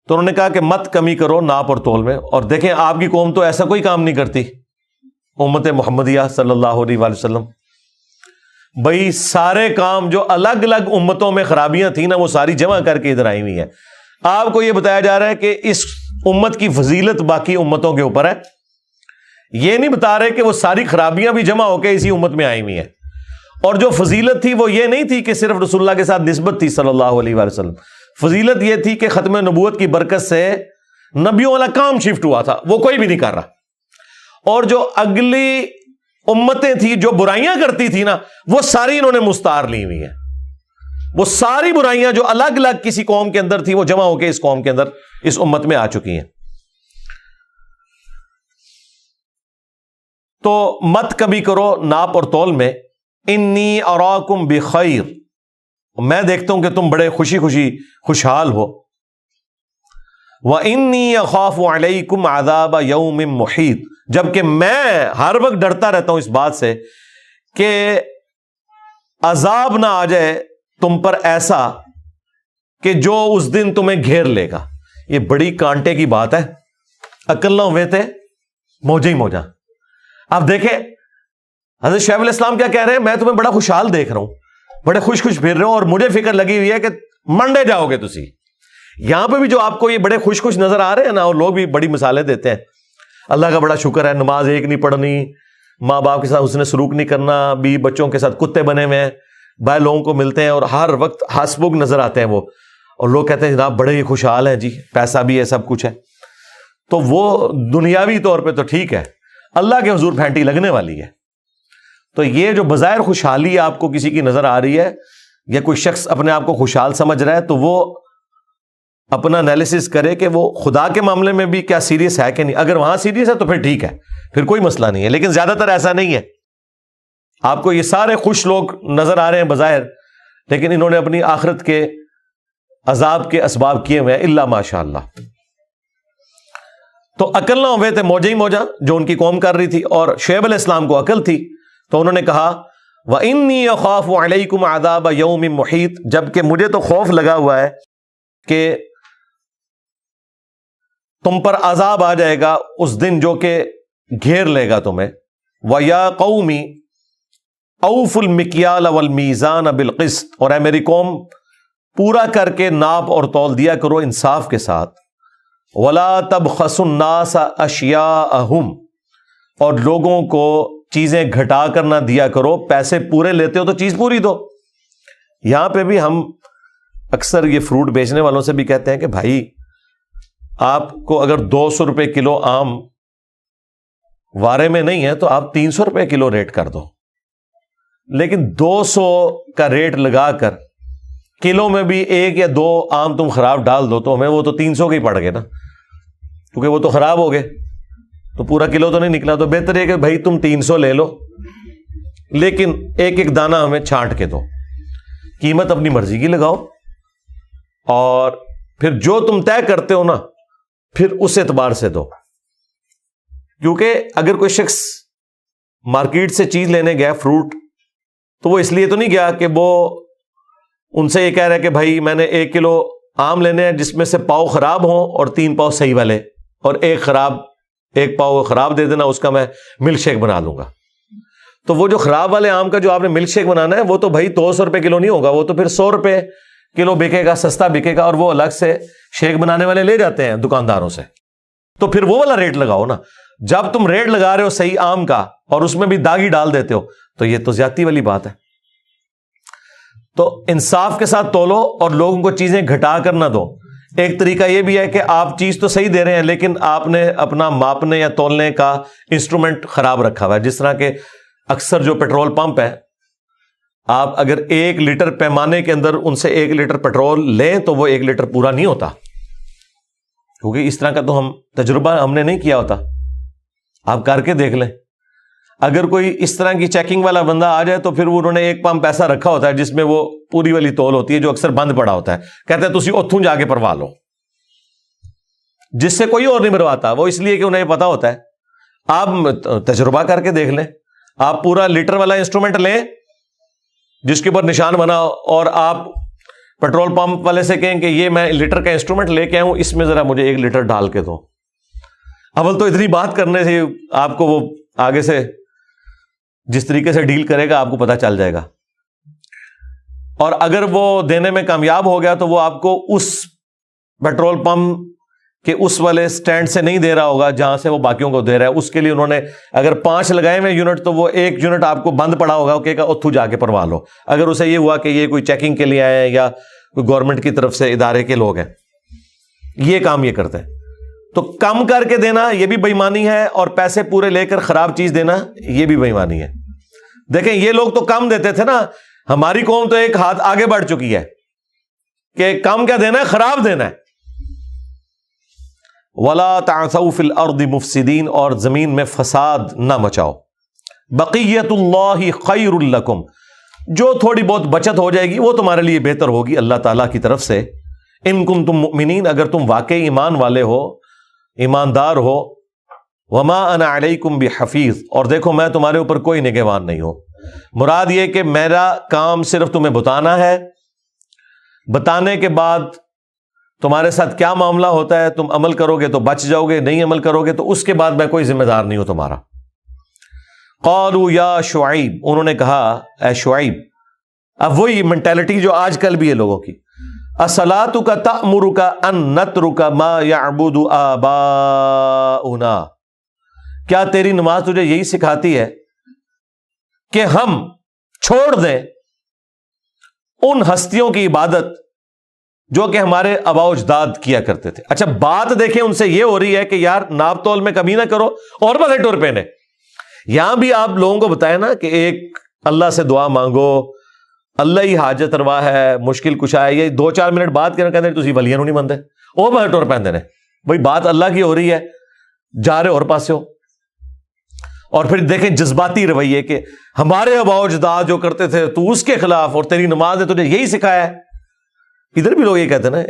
تو انہوں نے کہا کہ مت کمی کرو ناپ اور تول میں۔ اور دیکھیں آپ کی قوم تو ایسا کوئی کام نہیں کرتی، امت محمدیہ صلی اللہ علیہ وآلہ وسلم، بھائی سارے کام جو الگ الگ امتوں میں خرابیاں تھیں نا وہ ساری جمع کر کے ادھر آئی ہوئی ہیں۔ آپ کو یہ بتایا جا رہا ہے کہ اس امت کی فضیلت باقی امتوں کے اوپر ہے، یہ نہیں بتا رہے کہ وہ ساری خرابیاں بھی جمع ہو کے اسی امت میں آئی ہوئی ہیں۔ اور جو فضیلت تھی وہ یہ نہیں تھی کہ صرف رسول اللہ کے ساتھ نسبت تھی صلی اللہ علیہ وآلہ وسلم، فضیلت یہ تھی کہ ختم نبوت کی برکت سے نبیوں والا کام شفٹ ہوا تھا، وہ کوئی بھی نہیں کر رہا۔ اور جو اگلی امتیں تھی جو برائیاں کرتی تھی نا وہ ساری انہوں نے مستعار لی ہوئی ہیں، وہ ساری برائیاں جو الگ الگ کسی قوم کے اندر تھی وہ جمع ہو کے اس قوم کے اندر اس امت میں آ چکی ہیں. تو مت کبھی کرو ناپ اور تول میں. انی اراکم بخیر، میں دیکھتا ہوں کہ تم بڑے خوشحال ہو. وانی اخاف علیکم عذاب یوم محیط، جبکہ میں ہر وقت ڈرتا رہتا ہوں اس بات سے کہ عذاب نہ آ جائے تم پر ایسا کہ جو اس دن تمہیں گھیر لے گا. یہ بڑی کانٹے کی بات ہے. عقل نہ ہوئے تھے موجے ہی موجا. آپ دیکھیں حضرت شعیب علیہ السلام کیا کہہ رہے ہیں، میں تمہیں بڑا خوشحال دیکھ رہا ہوں، بڑے خوش پھر رہے ہو، اور مجھے فکر لگی ہوئی ہے کہ منڈے جاؤ گے تسی. یہاں پہ بھی جو آپ کو یہ بڑے خوش نظر آ رہے ہیں نا، اور لوگ بھی بڑی مثالیں دیتے ہیں، اللہ کا بڑا شکر ہے، نماز ایک نہیں پڑھنی، ماں باپ کے ساتھ حسن سلوک نہیں کرنا، بیوی بچوں کے ساتھ کتے بنے ہوئے ہیں، بھائی لوگوں کو ملتے ہیں اور ہر وقت ہنسمکھ نظر آتے ہیں وہ، اور لوگ کہتے ہیں جناب بڑے ہی خوشحال ہیں جی، پیسہ بھی ہے، سب کچھ ہے. تو وہ دنیاوی طور پہ تو ٹھیک ہے، اللہ کے حضور پھینٹی لگنے والی ہے. تو یہ جو بظاہر خوشحالی آپ کو کسی کی نظر آ رہی ہے، یا کوئی شخص اپنے آپ کو خوشحال سمجھ رہا ہے، تو وہ اپنا انالیسس کرے کہ وہ خدا کے معاملے میں بھی کیا سیریس ہے کہ نہیں. اگر وہاں سیریس ہے تو پھر ٹھیک ہے، پھر کوئی مسئلہ نہیں ہے. لیکن زیادہ تر ایسا نہیں ہے. آپ کو یہ سارے خوش لوگ نظر آ رہے ہیں بظاہر، لیکن انہوں نے اپنی آخرت کے عذاب کے اسباب کیے ہوئے ہیں، الا ماشاء اللہ. تو عقل نہ ہوئے تھے موجے ہی موجا جو ان کی قوم کر رہی تھی، اور شعیب علیہ السلام کو عقل تھی، تو انہوں نے کہا وَإِنِّي أَخَافُ عَلَيْكُمْ عَذَابَ يَوْمٍ مُحِيطٍ، جبکہ مجھے تو خوف لگا ہوا ہے کہ تم پر عذاب آ جائے گا اس دن جو کہ گھیر لے گا تمہیں. وَيَا قَوْمِ أَوْفُوا الْمِكْيَالَ وَالْمِيزَانَ بِالْقِسْطِ، اور اے میری قوم پورا کر کے ناپ اور تول دیا کرو انصاف کے ساتھ. وَلَا تَبْخَسُوا النَّاسَ أَشْيَاءَهُمْ، اور لوگوں کو چیزیں گھٹا کر نہ دیا کرو. پیسے پورے لیتے ہو تو چیز پوری دو. یہاں پہ بھی ہم اکثر یہ فروٹ بیچنے والوں سے بھی کہتے ہیں کہ بھائی آپ کو اگر 200 روپے کلو آم وارے میں نہیں ہے تو آپ 300 روپے کلو ریٹ کر دو. لیکن 200 کا ریٹ لگا کر کلو میں بھی 1 یا 2 آم تم خراب ڈال دو تو ہمیں وہ تو 300 کے ہی پڑ گئے نا، کیونکہ وہ تو خراب ہو گئے، تو پورا کلو تو نہیں نکلا. تو بہتر ہے کہ بھائی تم 300 لے لو، لیکن ایک ایک دانہ ہمیں چھانٹ کے دو، قیمت اپنی مرضی کی لگاؤ، اور پھر جو تم طے کرتے ہو نا پھر اس اعتبار سے دو. کیونکہ اگر کوئی شخص مارکیٹ سے چیز لینے گیا فروٹ، تو وہ اس لیے تو نہیں گیا کہ وہ ان سے یہ کہہ رہا ہے کہ بھائی میں نے 1 کلو آم لینے ہیں جس میں سے پاؤ خراب ہوں اور 3 پاؤ صحیح والے، اور ایک پاؤ خراب دے دینا، اس کا میں ملک شیک بنا لوں گا. تو وہ جو خراب والے آم کا جو آپ نے ملک شیک بنانا ہے وہ تو بھائی 200 روپے کلو نہیں ہوگا، وہ تو پھر 100 روپے کلو بکے گا، سستا بکے گا، اور وہ الگ سے شیک بنانے والے لے جاتے ہیں دکانداروں سے. تو پھر وہ والا ریٹ لگاؤ نا. جب تم ریٹ لگا رہے ہو صحیح آم کا اور اس میں بھی داغی ڈال دیتے ہو تو یہ تو زیادتی والی بات ہے. تو انصاف کے ساتھ تولو اور لوگوں کو چیزیں گھٹا کر نہ دو. ایک طریقہ یہ بھی ہے کہ آپ چیز تو صحیح دے رہے ہیں لیکن آپ نے اپنا ماپنے یا تولنے کا انسٹرومنٹ خراب رکھا ہوا ہے. جس طرح کہ اکثر جو پیٹرول پمپ ہے، آپ اگر 1 لیٹر پیمانے کے اندر ان سے 1 لیٹر پیٹرول لیں تو وہ 1 لیٹر پورا نہیں ہوتا، کیونکہ اس طرح کا تو ہم تجربہ ہم نے نہیں کیا ہوتا. آپ کر کے دیکھ لیں. اگر کوئی اس طرح کی چیکنگ والا بندہ آ جائے تو پھر انہوں نے 1 پمپ ایسا رکھا ہوتا ہے جس میں وہ پوری والی تول ہوتی ہے جو اکثر بند پڑا ہوتا ہے. کہتے ہیں تسی اتھوں جا کے پروا لو، جس سے کوئی اور نہیں مرواتا. وہ اس لیے کہ انہیں پتا ہوتا ہے. آپ تجربہ کر کے دیکھ لیں. آپ پورا لیٹر والا انسٹرومنٹ لیں جس کے اوپر نشان بنا، اور آپ پیٹرول پمپ والے سے کہیں کہ یہ میں لیٹر کا انسٹرومنٹ لے کے آیا ہوں، اس میں ذرا مجھے 1 لیٹر ڈال کے دو. اول تو اتنی بات کرنے سے آپ کو وہ آگے سے جس طریقے سے ڈیل کرے گا آپ کو پتا چل جائے گا. اور اگر وہ دینے میں کامیاب ہو گیا تو وہ آپ کو اس پیٹرول پمپ کہ اس والے سٹینڈ سے نہیں دے رہا ہوگا جہاں سے وہ باقیوں کو دے رہا ہے. اس کے لیے انہوں نے اگر 5 لگائے ہوئے یونٹ تو وہ 1 یونٹ آپ کو بند پڑا ہوگا، کہ اتھو جا کے پروا لو. اگر اسے یہ ہوا کہ یہ کوئی چیکنگ کے لیے آئے ہیں یا کوئی گورنمنٹ کی طرف سے ادارے کے لوگ ہیں، یہ کام یہ کرتے ہیں. تو کم کر کے دینا یہ بھی بےایمانی ہے، اور پیسے پورے لے کر خراب چیز دینا یہ بھی بےایمانی ہے. دیکھیں یہ لوگ تو کم دیتے تھے نا. ہماری قوم تو ایک ہاتھ آگے بڑھ چکی ہے کہ کام کیا دینا ہے؟ خراب دینا ہے. وَلَا تَعْثَوْا فِي الْأَرْضِ مُفْسِدِينَ، اور زمین میں فساد نہ مچاؤ. بقیت اللہ خیر لکم، جو تھوڑی بہت بچت ہو جائے گی وہ تمہارے لیے بہتر ہوگی اللہ تعالیٰ کی طرف سے. ان کنتم مؤمنین، اگر تم واقعی ایمان والے ہو، ایماندار ہو. وما انا علیکم بحفیظ، اور دیکھو میں تمہارے اوپر کوئی نگہبان نہیں ہوں. مراد یہ کہ میرا کام صرف تمہیں بتانا ہے، بتانے کے بعد تمہارے ساتھ کیا معاملہ ہوتا ہے، تم عمل کرو گے تو بچ جاؤ گے، نہیں عمل کرو گے تو اس کے بعد میں کوئی ذمہ دار نہیں ہوں تمہارا. قالوا یا شعیب، انہوں نے کہا اے شعیب. اب وہی مینٹیلٹی جو آج کل بھی ہے لوگوں کی. اصلاتک تأمرک ان نترک ما یعبد آباؤنا، کیا تیری نماز تجھے یہی سکھاتی ہے کہ ہم چھوڑ دیں ان ہستیوں کی عبادت جو کہ ہمارے آباء و اجداد کیا کرتے تھے؟ اچھا بات دیکھیں ان سے یہ ہو رہی ہے کہ یار ناپ تول میں کمی نہ کرو اور بس ٹور پہنے. یہاں بھی آپ لوگوں کو بتائیں نا کہ ایک اللہ سے دعا مانگو، اللہ ہی حاجت روا ہے، مشکل کشا ہے. یہ 2-4 منٹ بات کرنا کہتے ہیں تسی ولیاں نہیں منتے وہ بس ٹور پہن دینے. بھائی بات اللہ کی ہو رہی ہے، جا رہے اور پاسے ہو. اور پھر دیکھیں جذباتی رویے کہ ہمارے آباء و اجداد جو کرتے تھے تو اس کے خلاف، اور تیری نماز نے تجھے یہی سکھایا ہے. ادھر بھی لوگ یہ کہتے ہیں نا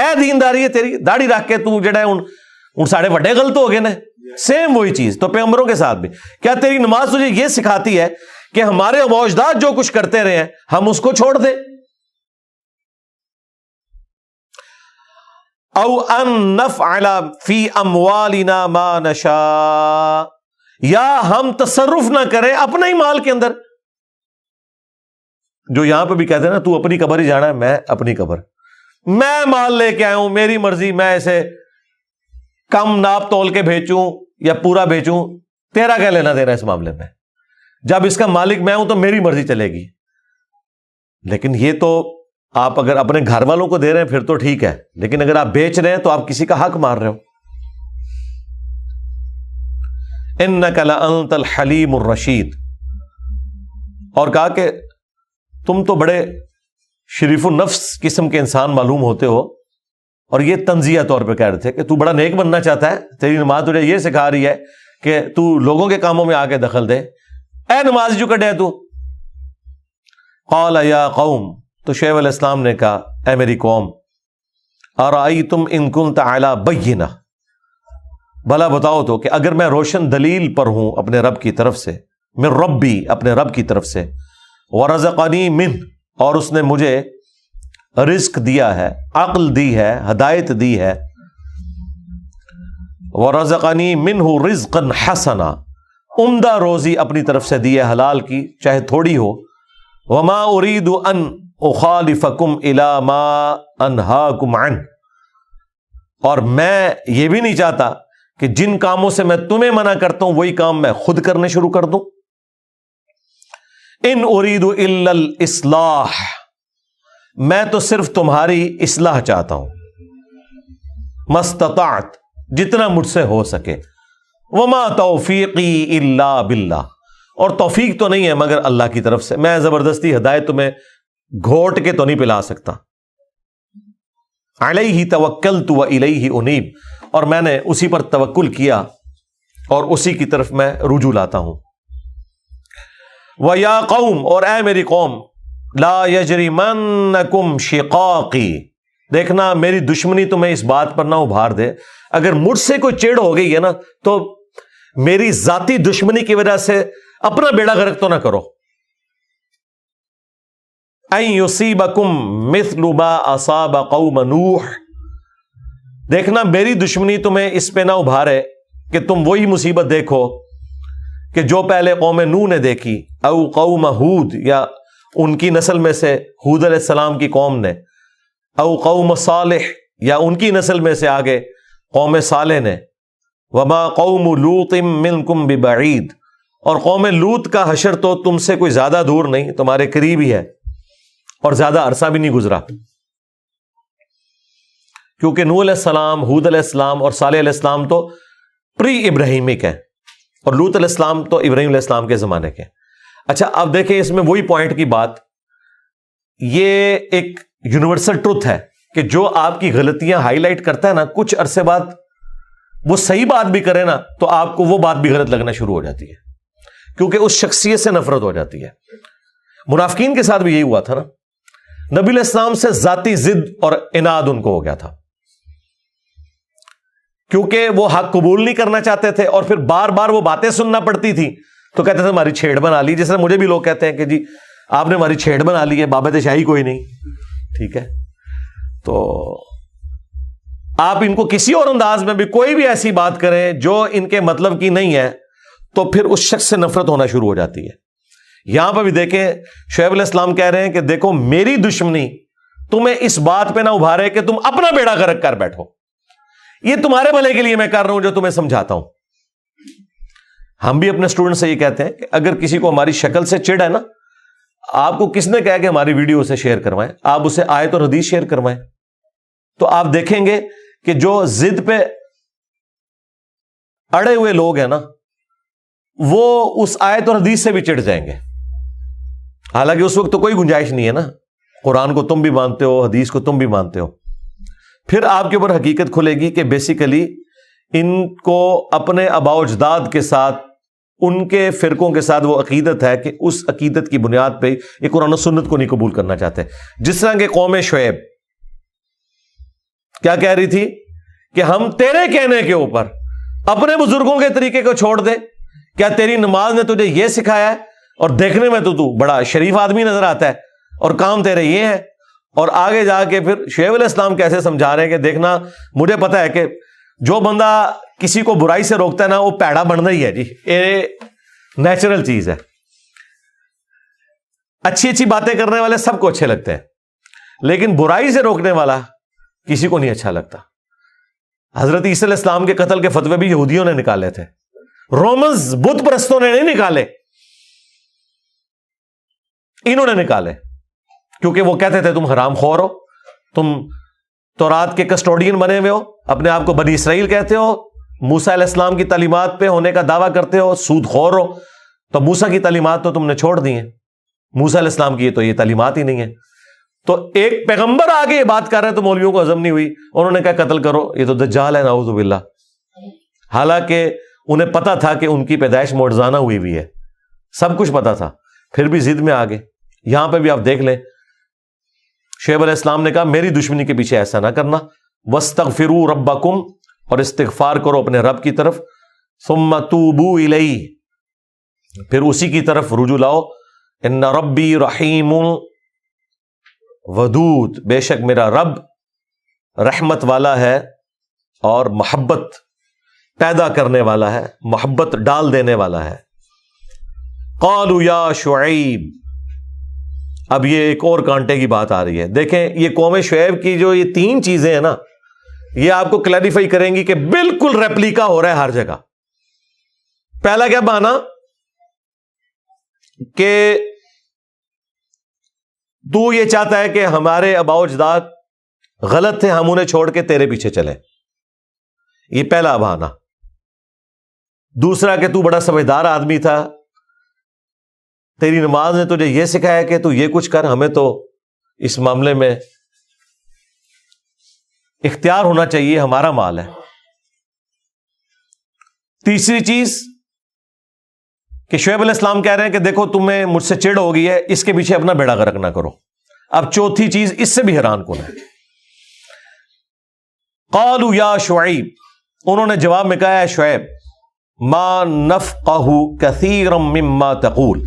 اے دینداری ہے تیری، داڑھی رکھ کے تو جڑا ہے ان ساڑھے وڈے غلط ہو گئے نا. سیم وہی چیز تو پیغمبروں کے ساتھ بھی. کیا تیری نماز تجھے یہ سکھاتی ہے کہ ہمارے آباء و اجداد جو کچھ کرتے رہے ہیں ہم اس کو چھوڑ دیں؟ او ان نفعل فی اموالنا ما نشاء، یا ہم تصرف نہ کریں اپنے ہی مال کے اندر. جو یہاں پہ بھی کہتے ہیں نا تو اپنی قبر ہی جانا ہے، میں اپنی قبر، میں مال لے کے آیا ہوں، میری مرضی، میں اسے کم ناپ تول کے بھیچوں یا پورا بھیچوں، تیرا کیا لینا دینا اس معاملے میں؟ جب اس کا مالک میں ہوں تو میری مرضی چلے گی. لیکن یہ تو آپ اگر اپنے گھر والوں کو دے رہے ہیں پھر تو ٹھیک ہے، لیکن اگر آپ بیچ رہے ہیں تو آپ کسی کا حق مار رہے ہو. انک لانت الحلیم الرشید، اور کہا کہ تم تو بڑے شریف النفس قسم کے انسان معلوم ہوتے ہو. اور یہ تنزیہ طور پہ کہہ رہے تھے کہ تو بڑا نیک بننا چاہتا ہے، تیری نماز تجھے یہ سکھا رہی ہے کہ تو لوگوں کے کاموں میں آ کے دخل دے. اے نماز جو کٹے تو. قال یا قوم، تو شعیب علیہ السلام نے کہا اے میری قوم، ارأیتم ان کنت علی بینہ، بھلا بتاؤ تو کہ اگر میں روشن دلیل پر ہوں اپنے رب کی طرف سے، من ربی، اپنے رب کی طرف سے، ورزقنی منہ، اور اس نے مجھے رزق دیا ہے، عقل دی ہے، ہدایت دی ہے، ورزقنی منہ رزقا حسنا، عمدہ روزی اپنی طرف سے دی ہے حلال کی چاہے تھوڑی ہو. وما اريد ان اخالفکم الی ما انہاکم عنہ، اور میں یہ بھی نہیں چاہتا کہ جن کاموں سے میں تمہیں منع کرتا ہوں وہی کام میں خود کرنے شروع کر دوں. ان اريد الا الاصلاح، میں تو صرف تمہاری اصلاح چاہتا ہوں، ما استطعت، جتنا مجھ سے ہو سکے. وما توفیقی الا باللہ، اور توفیق تو نہیں ہے مگر اللہ کی طرف سے. میں زبردستی ہدایت تمہیں گھوٹ کے تو نہیں پلا سکتا. علیہ توکلت والیہ انیب، اور میں نے اسی پر توکل کیا اور اسی کی طرف میں رجوع لاتا ہوں. وَيَا قَوْمْ، اور اے میری قوم، لَا يَجْرِمَنَّكُمْ شِقَاقِي، دیکھنا میری دشمنی تمہیں اس بات پر نہ ابھار دے. اگر مجھ سے کوئی چڑ ہو گئی ہے نا تو میری ذاتی دشمنی کی وجہ سے اپنا بیڑا غرق تو نہ کرو. اَن يُصِيبَكُمْ مِثْلُ مَا أَصَابَ قَوْمَ نُوحٍ، دیکھنا میری دشمنی تمہیں اس پہ نہ ابھارے کہ تم وہی مصیبت دیکھو کہ جو پہلے قوم نوح نے دیکھی، او قوم ہود، یا ان کی نسل میں سے ہود علیہ السلام کی قوم نے، او قوم صالح، یا ان کی نسل میں سے آگے قوم صالح نے. وما قوم لوط منکم ببعید، اور قوم لوط کا حشر تو تم سے کوئی زیادہ دور نہیں، تمہارے قریب ہی ہے اور زیادہ عرصہ بھی نہیں گزرا. کیونکہ نوح علیہ السلام، ہود علیہ السلام اور صالح علیہ السلام تو پری ابراہیمک ہیں، اور لوط علیہ السلام تو ابراہیم علیہ السلام کے زمانے کے. اچھا اب دیکھیں اس میں وہی پوائنٹ کی بات یہ ایک یونیورسل ٹروتھ ہے کہ جو آپ کی غلطیاں ہائی لائٹ کرتا ہے نا، کچھ عرصے بعد وہ صحیح بات بھی کرے نا تو آپ کو وہ بات بھی غلط لگنا شروع ہو جاتی ہے، کیونکہ اس شخصیت سے نفرت ہو جاتی ہے۔ منافقین کے ساتھ بھی یہی ہوا تھا نا، نبی علیہ السلام سے ذاتی ضد اور عناد ان کو ہو گیا تھا، کیونکہ وہ حق قبول نہیں کرنا چاہتے تھے اور پھر بار بار وہ باتیں سننا پڑتی تھی تو کہتے تھے ہماری چھیڑ بنا لی، جیسے مجھے بھی لوگ کہتے ہیں کہ جی آپ نے ہماری چھیڑ بنا لی ہے، بابت شاہی کوئی نہیں، ٹھیک ہے۔ تو آپ ان کو کسی اور انداز میں بھی کوئی بھی ایسی بات کریں جو ان کے مطلب کی نہیں ہے تو پھر اس شخص سے نفرت ہونا شروع ہو جاتی ہے۔ یہاں پہ بھی دیکھیں شعیب علیہ السلام کہہ رہے ہیں کہ دیکھو میری دشمنی تمہیں اس بات پہ نہ ابھارے کہ تم اپنا بیڑا غرق کر بیٹھو، یہ تمہارے بھلے کے لیے میں کر رہا ہوں جو تمہیں سمجھاتا ہوں۔ ہم بھی اپنے اسٹوڈنٹ سے یہ کہتے ہیں کہ اگر کسی کو ہماری شکل سے چڑ ہے نا، آپ کو کس نے کہا کہ ہماری ویڈیو اسے شیئر کروائیں، آپ اسے آیت اور حدیث شیئر کروائیں، تو آپ دیکھیں گے کہ جو ضد پہ اڑے ہوئے لوگ ہیں نا وہ اس آیت اور حدیث سے بھی چڑ جائیں گے، حالانکہ اس وقت تو کوئی گنجائش نہیں ہے نا، قرآن کو تم بھی مانتے ہو، حدیث کو تم بھی مانتے ہو۔ پھر آپ کے اوپر حقیقت کھلے گی کہ بیسیکلی ان کو اپنے آباء و اجداد کے ساتھ، ان کے فرقوں کے ساتھ وہ عقیدت ہے کہ اس عقیدت کی بنیاد پہ یہ قرآن و سنت کو نہیں قبول کرنا چاہتے۔ جس طرح کہ قوم شعیب کیا کہہ رہی تھی کہ ہم تیرے کہنے کے اوپر اپنے بزرگوں کے طریقے کو چھوڑ دیں، کیا تیری نماز نے تجھے یہ سکھایا ہے، اور دیکھنے میں تو بڑا شریف آدمی نظر آتا ہے اور کام تیرے یہ ہے۔ اور آگے جا کے پھر شعیب علیہ السلام کیسے سمجھا رہے ہیں کہ دیکھنا مجھے پتا ہے کہ جو بندہ کسی کو برائی سے روکتا ہے نا وہ پیڑا بننا ہی ہے، جی یہ نیچرل چیز ہے۔ اچھی اچھی باتیں کرنے والے سب کو اچھے لگتے ہیں، لیکن برائی سے روکنے والا کسی کو نہیں اچھا لگتا۔ حضرت عیسیٰ علیہ السلام کے قتل کے فتوے بھی یہودیوں نے نکالے تھے، رومنز بت پرستوں نے نہیں نکالے، انہوں نے نکالے، کیونکہ وہ کہتے تھے تم حرام خور ہو، تم تورات کے کسٹوڈین بنے ہوئے ہو، اپنے آپ کو بنی اسرائیل کہتے ہو، موسیٰ علیہ السلام کی تعلیمات پہ ہونے کا دعویٰ کرتے ہو، سود خور ہو۔ تو موسیٰ کی تعلیمات تو تم نے چھوڑ دی ہیں، موسیٰ علیہ السلام کی تو یہ تعلیمات ہی نہیں ہے۔ تو ایک پیغمبر آگے یہ بات کر رہے ہیں تو مولویوں کو ہضم نہیں ہوئی، انہوں نے کہا قتل کرو، یہ تو دجال ہے نعوذ باللہ، حالانکہ انہیں پتا تھا کہ ان کی پیدائش معجزانہ ہوئی ہے، سب کچھ پتا تھا، پھر بھی ضد میں آگے۔ یہاں پہ بھی آپ دیکھ لیں شعیب علیہ السلام نے کہا میری دشمنی کے پیچھے ایسا نہ کرنا، وَاسْتَغْفِرُوا رَبَّكُمْ، اور استغفار کرو اپنے رب کی طرف، ثُمَّ تُوبُوا إِلَيْهِ، پھر اسی کی طرف رجوع لاؤ، إِنَّ رَبِّي رَحِيمٌ ودود، بے شک میرا رب رحمت والا ہے اور محبت پیدا کرنے والا ہے، محبت ڈال دینے والا ہے۔ قالوا یا شعیب، اب یہ ایک اور کانٹے کی بات آ رہی ہے۔ دیکھیں یہ قوم شعیب کی جو یہ تین چیزیں ہیں نا، یہ آپ کو کلیریفائی کریں گی کہ بالکل ریپلیکا ہو رہا ہے ہر جگہ۔ پہلا کیا بہانا کہ تو یہ چاہتا ہے کہ ہمارے آباء و اجداد غلط تھے، ہم انہیں چھوڑ کے تیرے پیچھے چلیں، یہ پہلا بہانا۔ دوسرا کہ تو بڑا سمجھدار آدمی تھا، تیری نماز نے تجھے یہ سکھایا کہ تو یہ کچھ کر، ہمیں تو اس معاملے میں اختیار ہونا چاہیے، ہمارا مال ہے۔ تیسری چیز کہ شعیب علیہ السلام کہہ رہے ہیں کہ دیکھو تمہیں مجھ سے چڑ ہو گئی ہے، اس کے پیچھے اپنا بیڑا غرق نہ کرو۔ اب چوتھی چیز اس سے بھی حیران کن ہے، قالوا یا شعیب، انہوں نے جواب میں کہا ہے شعیب، ما نفقہ کثیرا مما تقول،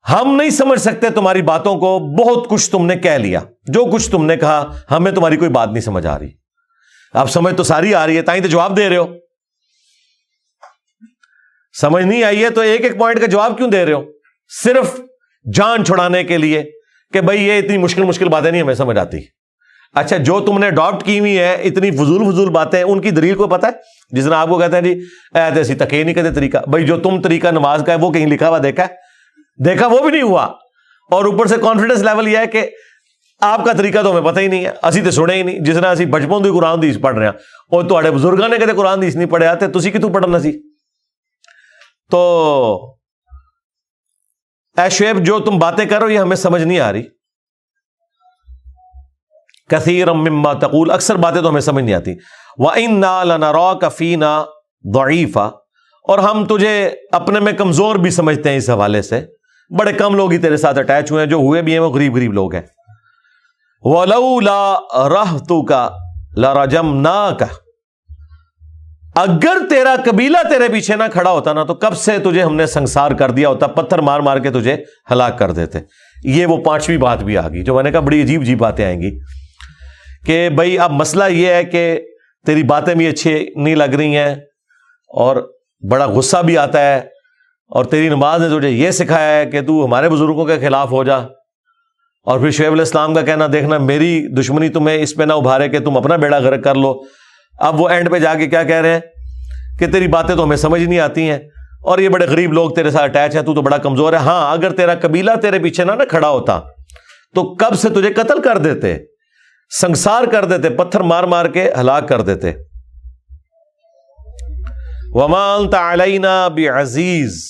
ہم نہیں سمجھ سکتے تمہاری باتوں کو، بہت کچھ تم نے کہہ لیا، جو کچھ تم نے کہا ہمیں تمہاری کوئی بات نہیں سمجھ آ رہی۔ اب سمجھ تو ساری آ رہی ہے، تائیں تو جواب دے رہے ہو، سمجھ نہیں آئی ہے تو ایک ایک پوائنٹ کا جواب کیوں دے رہے ہو؟ صرف جان چھڑانے کے لیے کہ بھئی یہ اتنی مشکل باتیں نہیں ہمیں سمجھ آتی۔ اچھا جو تم نے اڈاپٹ کی ہوئی ہے اتنی فضول باتیں، ان کی دلیل کو پتہ ہے؟ جس طرح آپ کو کہتے ہیں جی ایسی تقی نہیں کہتے طریقہ، بھائی جو تم طریقہ نماز کا ہے وہ کہیں لکھا ہوا دیکھا وہ بھی نہیں ہوا، اور اوپر سے کانفیڈنس لیول یہ ہے کہ آپ کا طریقہ تو ہمیں پتہ ہی نہیں ہے، اسی تو سنے ہی نہیں، جس طرح اسی بچپن تو قرآن حدیث پڑھ رہے ہیں، اور تھوڑے بزرگاں نے کہتے قرآن حدیث نہیں پڑھے آتے، تسی کتوں پڑھنا سی؟ تو اے شعیب جو تم باتیں کر رہے ہو یہ ہمیں سمجھ نہیں آ رہی. کثیرا مما تقول، اکثر باتیں تو ہمیں سمجھ نہیں آتی. وَإِنَّا لَنَرَاكَ فِينَا ضَعِيفًا، اور ہم تجھے اپنے میں کمزور بھی سمجھتے ہیں. اس حوالے سے بڑے کم لوگ ہی تیرے ساتھ اٹیچ ہوئے ہیں، جو ہوئے بھی ہیں وہ غریب لوگ ہیں. وَلَوْلَا رَهْتُكَ لَرَجَمْنَاكَ، اگر تیرا قبیلہ تیرے پیچھے نہ کھڑا ہوتا نا تو کب سے تجھے ہم نے سنسار کر دیا ہوتا، پتھر مار مار کے تجھے ہلاک کر دیتے. یہ وہ پانچویں بات بھی آ گئی جو میں نے کہا بڑی عجیب عجیب باتیں آئیں گی کہ بھائی اب مسئلہ یہ ہے کہ تیری باتیں بھی اچھی نہیں لگ رہی ہیں اور بڑا غصہ بھی آتا ہے، اور تیری نماز نے تجھے یہ سکھایا ہے کہ تو ہمارے بزرگوں کے خلاف ہو جا، اور پھر شعیب علیہ السلام کا کہنا دیکھنا میری دشمنی تمہیں اس پہ نہ ابھارے کہ تم اپنا بیڑا غرق کر لو. اب وہ اینڈ پہ جا کے کیا کہہ رہے ہیں کہ تیری باتیں تو ہمیں سمجھ نہیں آتی ہیں اور یہ بڑے غریب لوگ تیرے ساتھ اٹیچ ہیں، تو بڑا کمزور ہے. ہاں اگر تیرا قبیلہ تیرے پیچھے نہ کھڑا ہوتا تو کب سے تجھے قتل کر دیتے، سنسار کر دیتے، پتھر مار مار کے ہلاک کر دیتے. وما انت علینا بعزیز،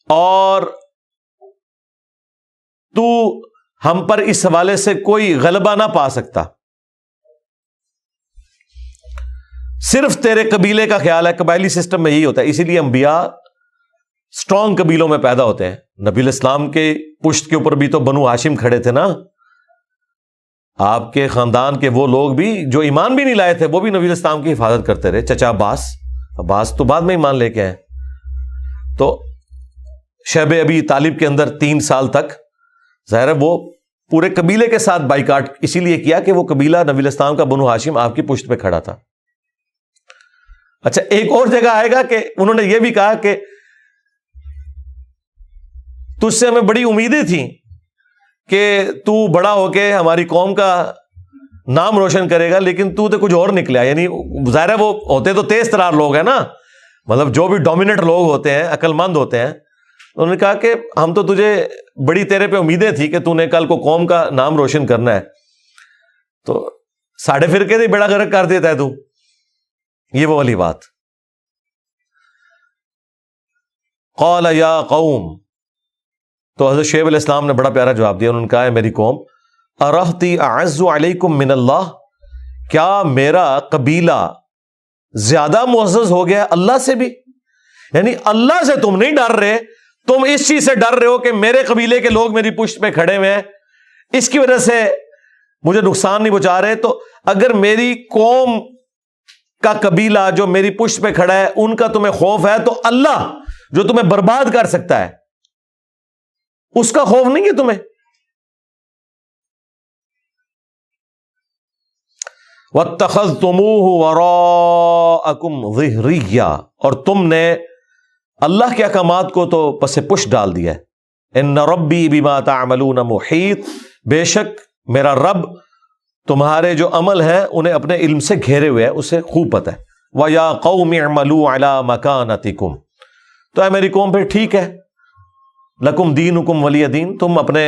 اور تو ہم پر اس حوالے سے کوئی غلبہ نہ پا سکتا. صرف تیرے قبیلے کا خیال ہے، قبائلی سسٹم میں یہی ہوتا ہے، اسی لیے انبیاء اسٹرانگ قبیلوں میں پیدا ہوتے ہیں. نبی الاسلام کے پشت کے اوپر بھی تو بنو ہاشم کھڑے تھے نا، آپ کے خاندان کے وہ لوگ بھی جو ایمان بھی نہیں لائے تھے وہ بھی نبی الاسلام کی حفاظت کرتے رہے. چچا عباس تو بعد میں ایمان لے کے آئے. تو شیب ابی طالب کے اندر 3 سال تک ظاہر ہے وہ پورے قبیلے کے ساتھ بائیکاٹ اسی لیے کیا کہ وہ قبیلہ نبی الاسلام کا بنو ہاشم آپ کی پشت پہ کھڑا تھا. اچھا ایک اور جگہ آئے گا کہ انہوں نے یہ بھی کہا کہ تجھ سے ہمیں بڑی امیدیں تھیں کہ تو بڑا ہو کے ہماری قوم کا نام روشن کرے گا، لیکن تو کچھ اور نکلا. یعنی ظاہر ہے وہ ہوتے تو تیز ترار لوگ ہیں نا، مطلب جو بھی ڈومیننٹ لوگ ہوتے ہیں، عقل مند ہوتے ہیں. انہوں نے کہا کہ ہم تو تجھے بڑی تیرے پہ امیدیں تھی کہ تو نے کل کو قوم کا نام روشن کرنا ہے، تو ساڑھے فرقے سے بیڑا غرق کر دیتا ہے تو. یہ وہ والی بات. قال یا قوم، تو حضرت شعیب علیہ السلام نے بڑا پیارا جواب دیا. انہوں نے کہا ہے میری قوم، ارہتی اعز علیکم من اللہ، کیا میرا قبیلہ زیادہ معزز ہو گیا اللہ سے بھی؟ یعنی اللہ سے تم نہیں ڈر رہے، تم اس چیز سے ڈر رہے ہو کہ میرے قبیلے کے لوگ میری پشت پہ کھڑے ہوئے ہیں، اس کی وجہ سے مجھے نقصان نہیں پہنچا رہے. تو اگر میری قوم کا قبیلہ جو میری پشت پہ کھڑا ہے ان کا تمہیں خوف ہے، تو اللہ جو تمہیں برباد کر سکتا ہے اس کا خوف نہیں ہے تمہیں. وَاتَّخَذْتُمُوهُ وَرَاءَكُمْ ظِهْرِيًّا، اور تم نے اللہ کے احکامات کو تو پس پش ڈال دیا ہے. ان ربی بما تعملون محیط، بے شک میرا رب تمہارے جو عمل ہیں انہیں اپنے علم سے گھیرے ہوئے ہے، اسے خوب پتہ ہے. وَيَا قَوْمِ اعْمَلُوا عَلَىٰ مَكَانَتِكُمْ، تو اے میری قوم پھر ٹھیک ہے، لَكُمْ دِينُكُمْ وَلِيَ دِين، تم اپنے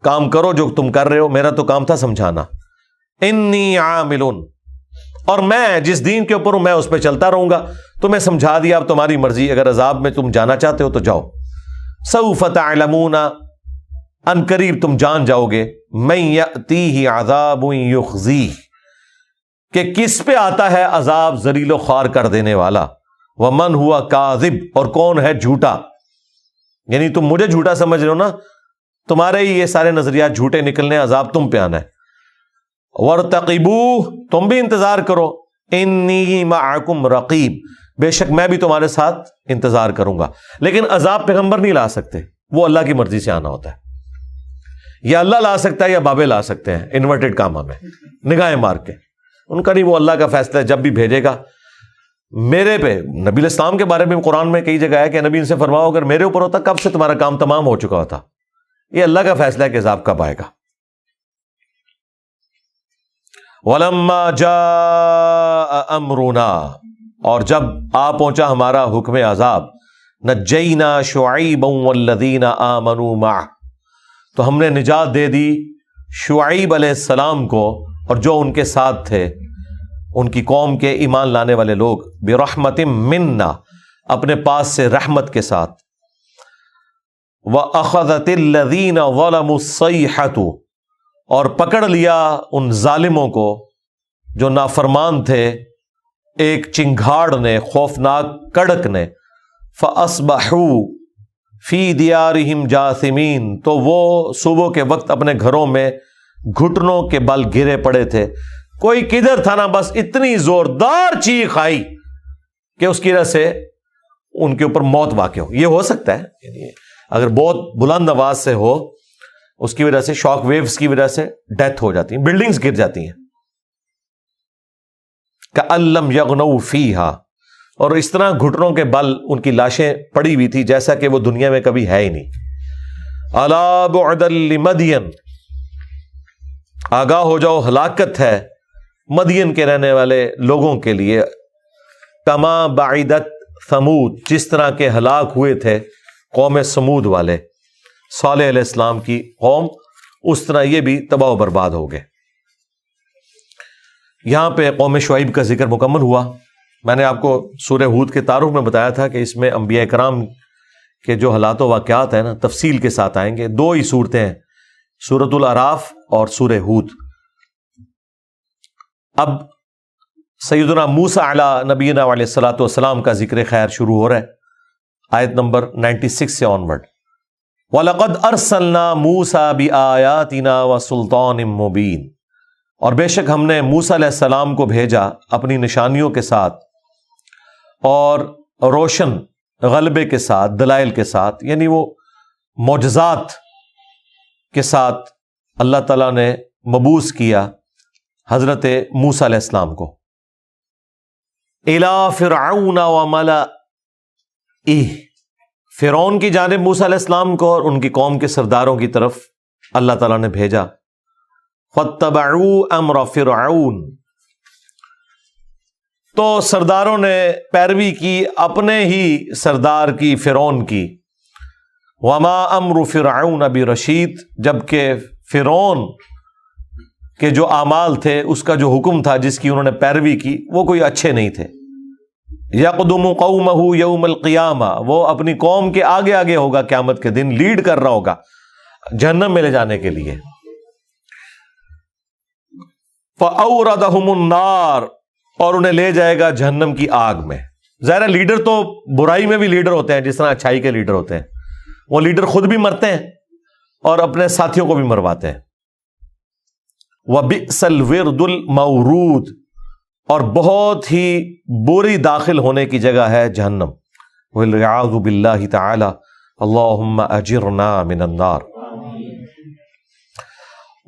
کام کرو جو تم کر رہے ہو، میرا تو کام تھا سمجھانا. انی عامل، اور میں جس دین کے اوپر ہوں میں اس پہ چلتا رہوں گا. تمہیں سمجھا دیا، اب تمہاری مرضی، اگر عذاب میں تم جانا چاہتے ہو تو جاؤ. سوف تعلمون، ان قریب تم جان جاؤ گے، من یأتیہ عذاب یخزیہ، کہ کس پہ آتا ہے عذاب ذلیل و خوار کر دینے والا. ومن ہوا کاذب، اور کون ہے جھوٹا. یعنی تم مجھے جھوٹا سمجھ رہے ہو نا، تمہارے ہی یہ سارے نظریات جھوٹے نکلنے، عذاب تم پہ آنا ہے. وارتقبوہ، تم بھی انتظار کرو. انی معکم رقیب، بے شک میں بھی تمہارے ساتھ انتظار کروں گا. لیکن عذاب پیغمبر نہیں لا سکتے، وہ اللہ کی مرضی سے آنا ہوتا ہے. یا اللہ لا سکتا ہے یا بابے لا سکتے ہیں، انورٹڈ کاما میں نگاہیں مار کے. ان کا نہیں، وہ اللہ کا فیصلہ ہے، جب بھی بھیجے گا. میرے پہ نبی الاسلام کے بارے میں قرآن میں کئی جگہ ہے کہ نبی ان سے فرماؤ اگر میرے اوپر ہوتا کب سے تمہارا کام تمام ہو چکا ہوتا. یہ اللہ کا فیصلہ ہے کہ عذاب کب آئے گا. وَلَمَّا جَاءَ أَمْرُنَا، اور جب آ پہنچا ہمارا حکم عذاب، نَجَّيْنَا شُعَيْبًا وَالَّذِينَ آمَنُوا مَعَهُ، تو ہم نے نجات دے دی شعیب علیہ السلام کو اور جو ان کے ساتھ تھے، ان کی قوم کے ایمان لانے والے لوگ. برحمت منا، اپنے پاس سے رحمت کے ساتھ. وَأَخَذَتِ الَّذِينَ ظَلَمُوا الصَّيْحَةُ، اور پکڑ لیا ان ظالموں کو جو نافرمان تھے ایک چنگھاڑ نے، خوفناک کڑک نے، فَأَصْبَحُوا فِي دِيَارِهِمْ جَاثِمِينَ، تو وہ صبح کے وقت اپنے گھروں میں گھٹنوں کے بل گرے پڑے تھے۔ کوئی کدھر تھا نا، بس اتنی زوردار چیخ آئی کہ اس کی وجہ سے ان کے اوپر موت واقع ہو۔ یہ ہو سکتا ہے، یعنی اگر بہت بلند آواز سے ہو، اس کی وجہ سے شاک ویوز کی وجہ سے ڈیتھ ہو جاتی ہیں، بلڈنگز گر جاتی ہیں۔ كَأَن لَّمْ يَغْنَوْا فِيهَا، اور اس طرح گھٹنوں کے بل ان کی لاشیں پڑی ہوئی تھی جیسا کہ وہ دنیا میں کبھی ہے ہی نہیں۔ أَلَا بُعْدًا لِمَدْيَنَ، آگاہ ہو جاؤ، ہلاکت ہے مدین کے رہنے والے لوگوں کے لیے، كَمَا بَعِدَتْ ثمود، جس طرح کے ہلاک ہوئے تھے قوم سمود والے، صالح علیہ السلام کی قوم، اس طرح یہ بھی تباہ و برباد ہو گئے۔ یہاں پہ قوم شعیب کا ذکر مکمل ہوا۔ میں نے آپ کو سورہ ہود کے تعارف میں بتایا تھا کہ اس میں انبیاء کرام کے جو حالات و واقعات ہیں نا تفصیل کے ساتھ آئیں گے۔ دو ہی صورتیں ہیں، سورۃ الاعراف اور سورہ ہود۔ اب سیدنا موسیٰ علی نبینا علیہ الصلوۃ والسلام کا ذکر خیر شروع ہو رہا ہے، آیت نمبر 96 سے آنورڈ۔ وَلَقَدْ أَرْسَلْنَا مُوسَىٰ بِآيَاتِنَا وَسُلْطَانٍ مُّبِينٍ، اور بے شک ہم نے موسیٰ علیہ السلام کو بھیجا اپنی نشانیوں کے ساتھ اور روشن غلبے کے ساتھ، دلائل کے ساتھ، یعنی وہ معجزات کے ساتھ اللہ تعالیٰ نے مبعوث کیا حضرت موسیٰ علیہ السلام کو۔ اِلَىٰ فِرْعَوْنَ وَمَلَئِهِ، فرعون کی جانب موسیٰ علیہ السلام کو اور ان کی قوم کے سرداروں کی طرف اللہ تعالیٰ نے بھیجا۔ فَاتَّبَعُوا أَمْرَ فِرْعَوْنَ، تو سرداروں نے پیروی کی اپنے ہی سردار کی، فرعون کی۔ وَمَا أَمْرُ فِرْعَوْنَ بِرَشِيدٍ، جبکہ فرعون کے جو اعمال تھے، اس کا جو حکم تھا جس کی انہوں نے پیروی کی، وہ کوئی اچھے نہیں تھے۔ یقدم قومہ یوم القیامہ، وہ اپنی قوم کے آگے آگے ہوگا قیامت کے دن، لیڈ کر رہا ہوگا جہنم میں لے جانے کے لیے۔ فَأَوْرَدَهُمُ النَّارَ، اور انہیں لے جائے گا جہنم کی آگ میں۔ ظاہر لیڈر تو برائی میں بھی لیڈر ہوتے ہیں، جس طرح اچھائی کے لیڈر ہوتے ہیں، وہ لیڈر خود بھی مرتے ہیں اور اپنے ساتھیوں کو بھی مرواتے ہیں۔ وَبِئْسَ الْوِرْدُ الْمَوْرُودُ، اور بہت ہی بری داخل ہونے کی جگہ ہے جہنم۔ وَالْعِیاذُ بِاللَّهِ تَعَالَى، اللہم اجرنا من النار۔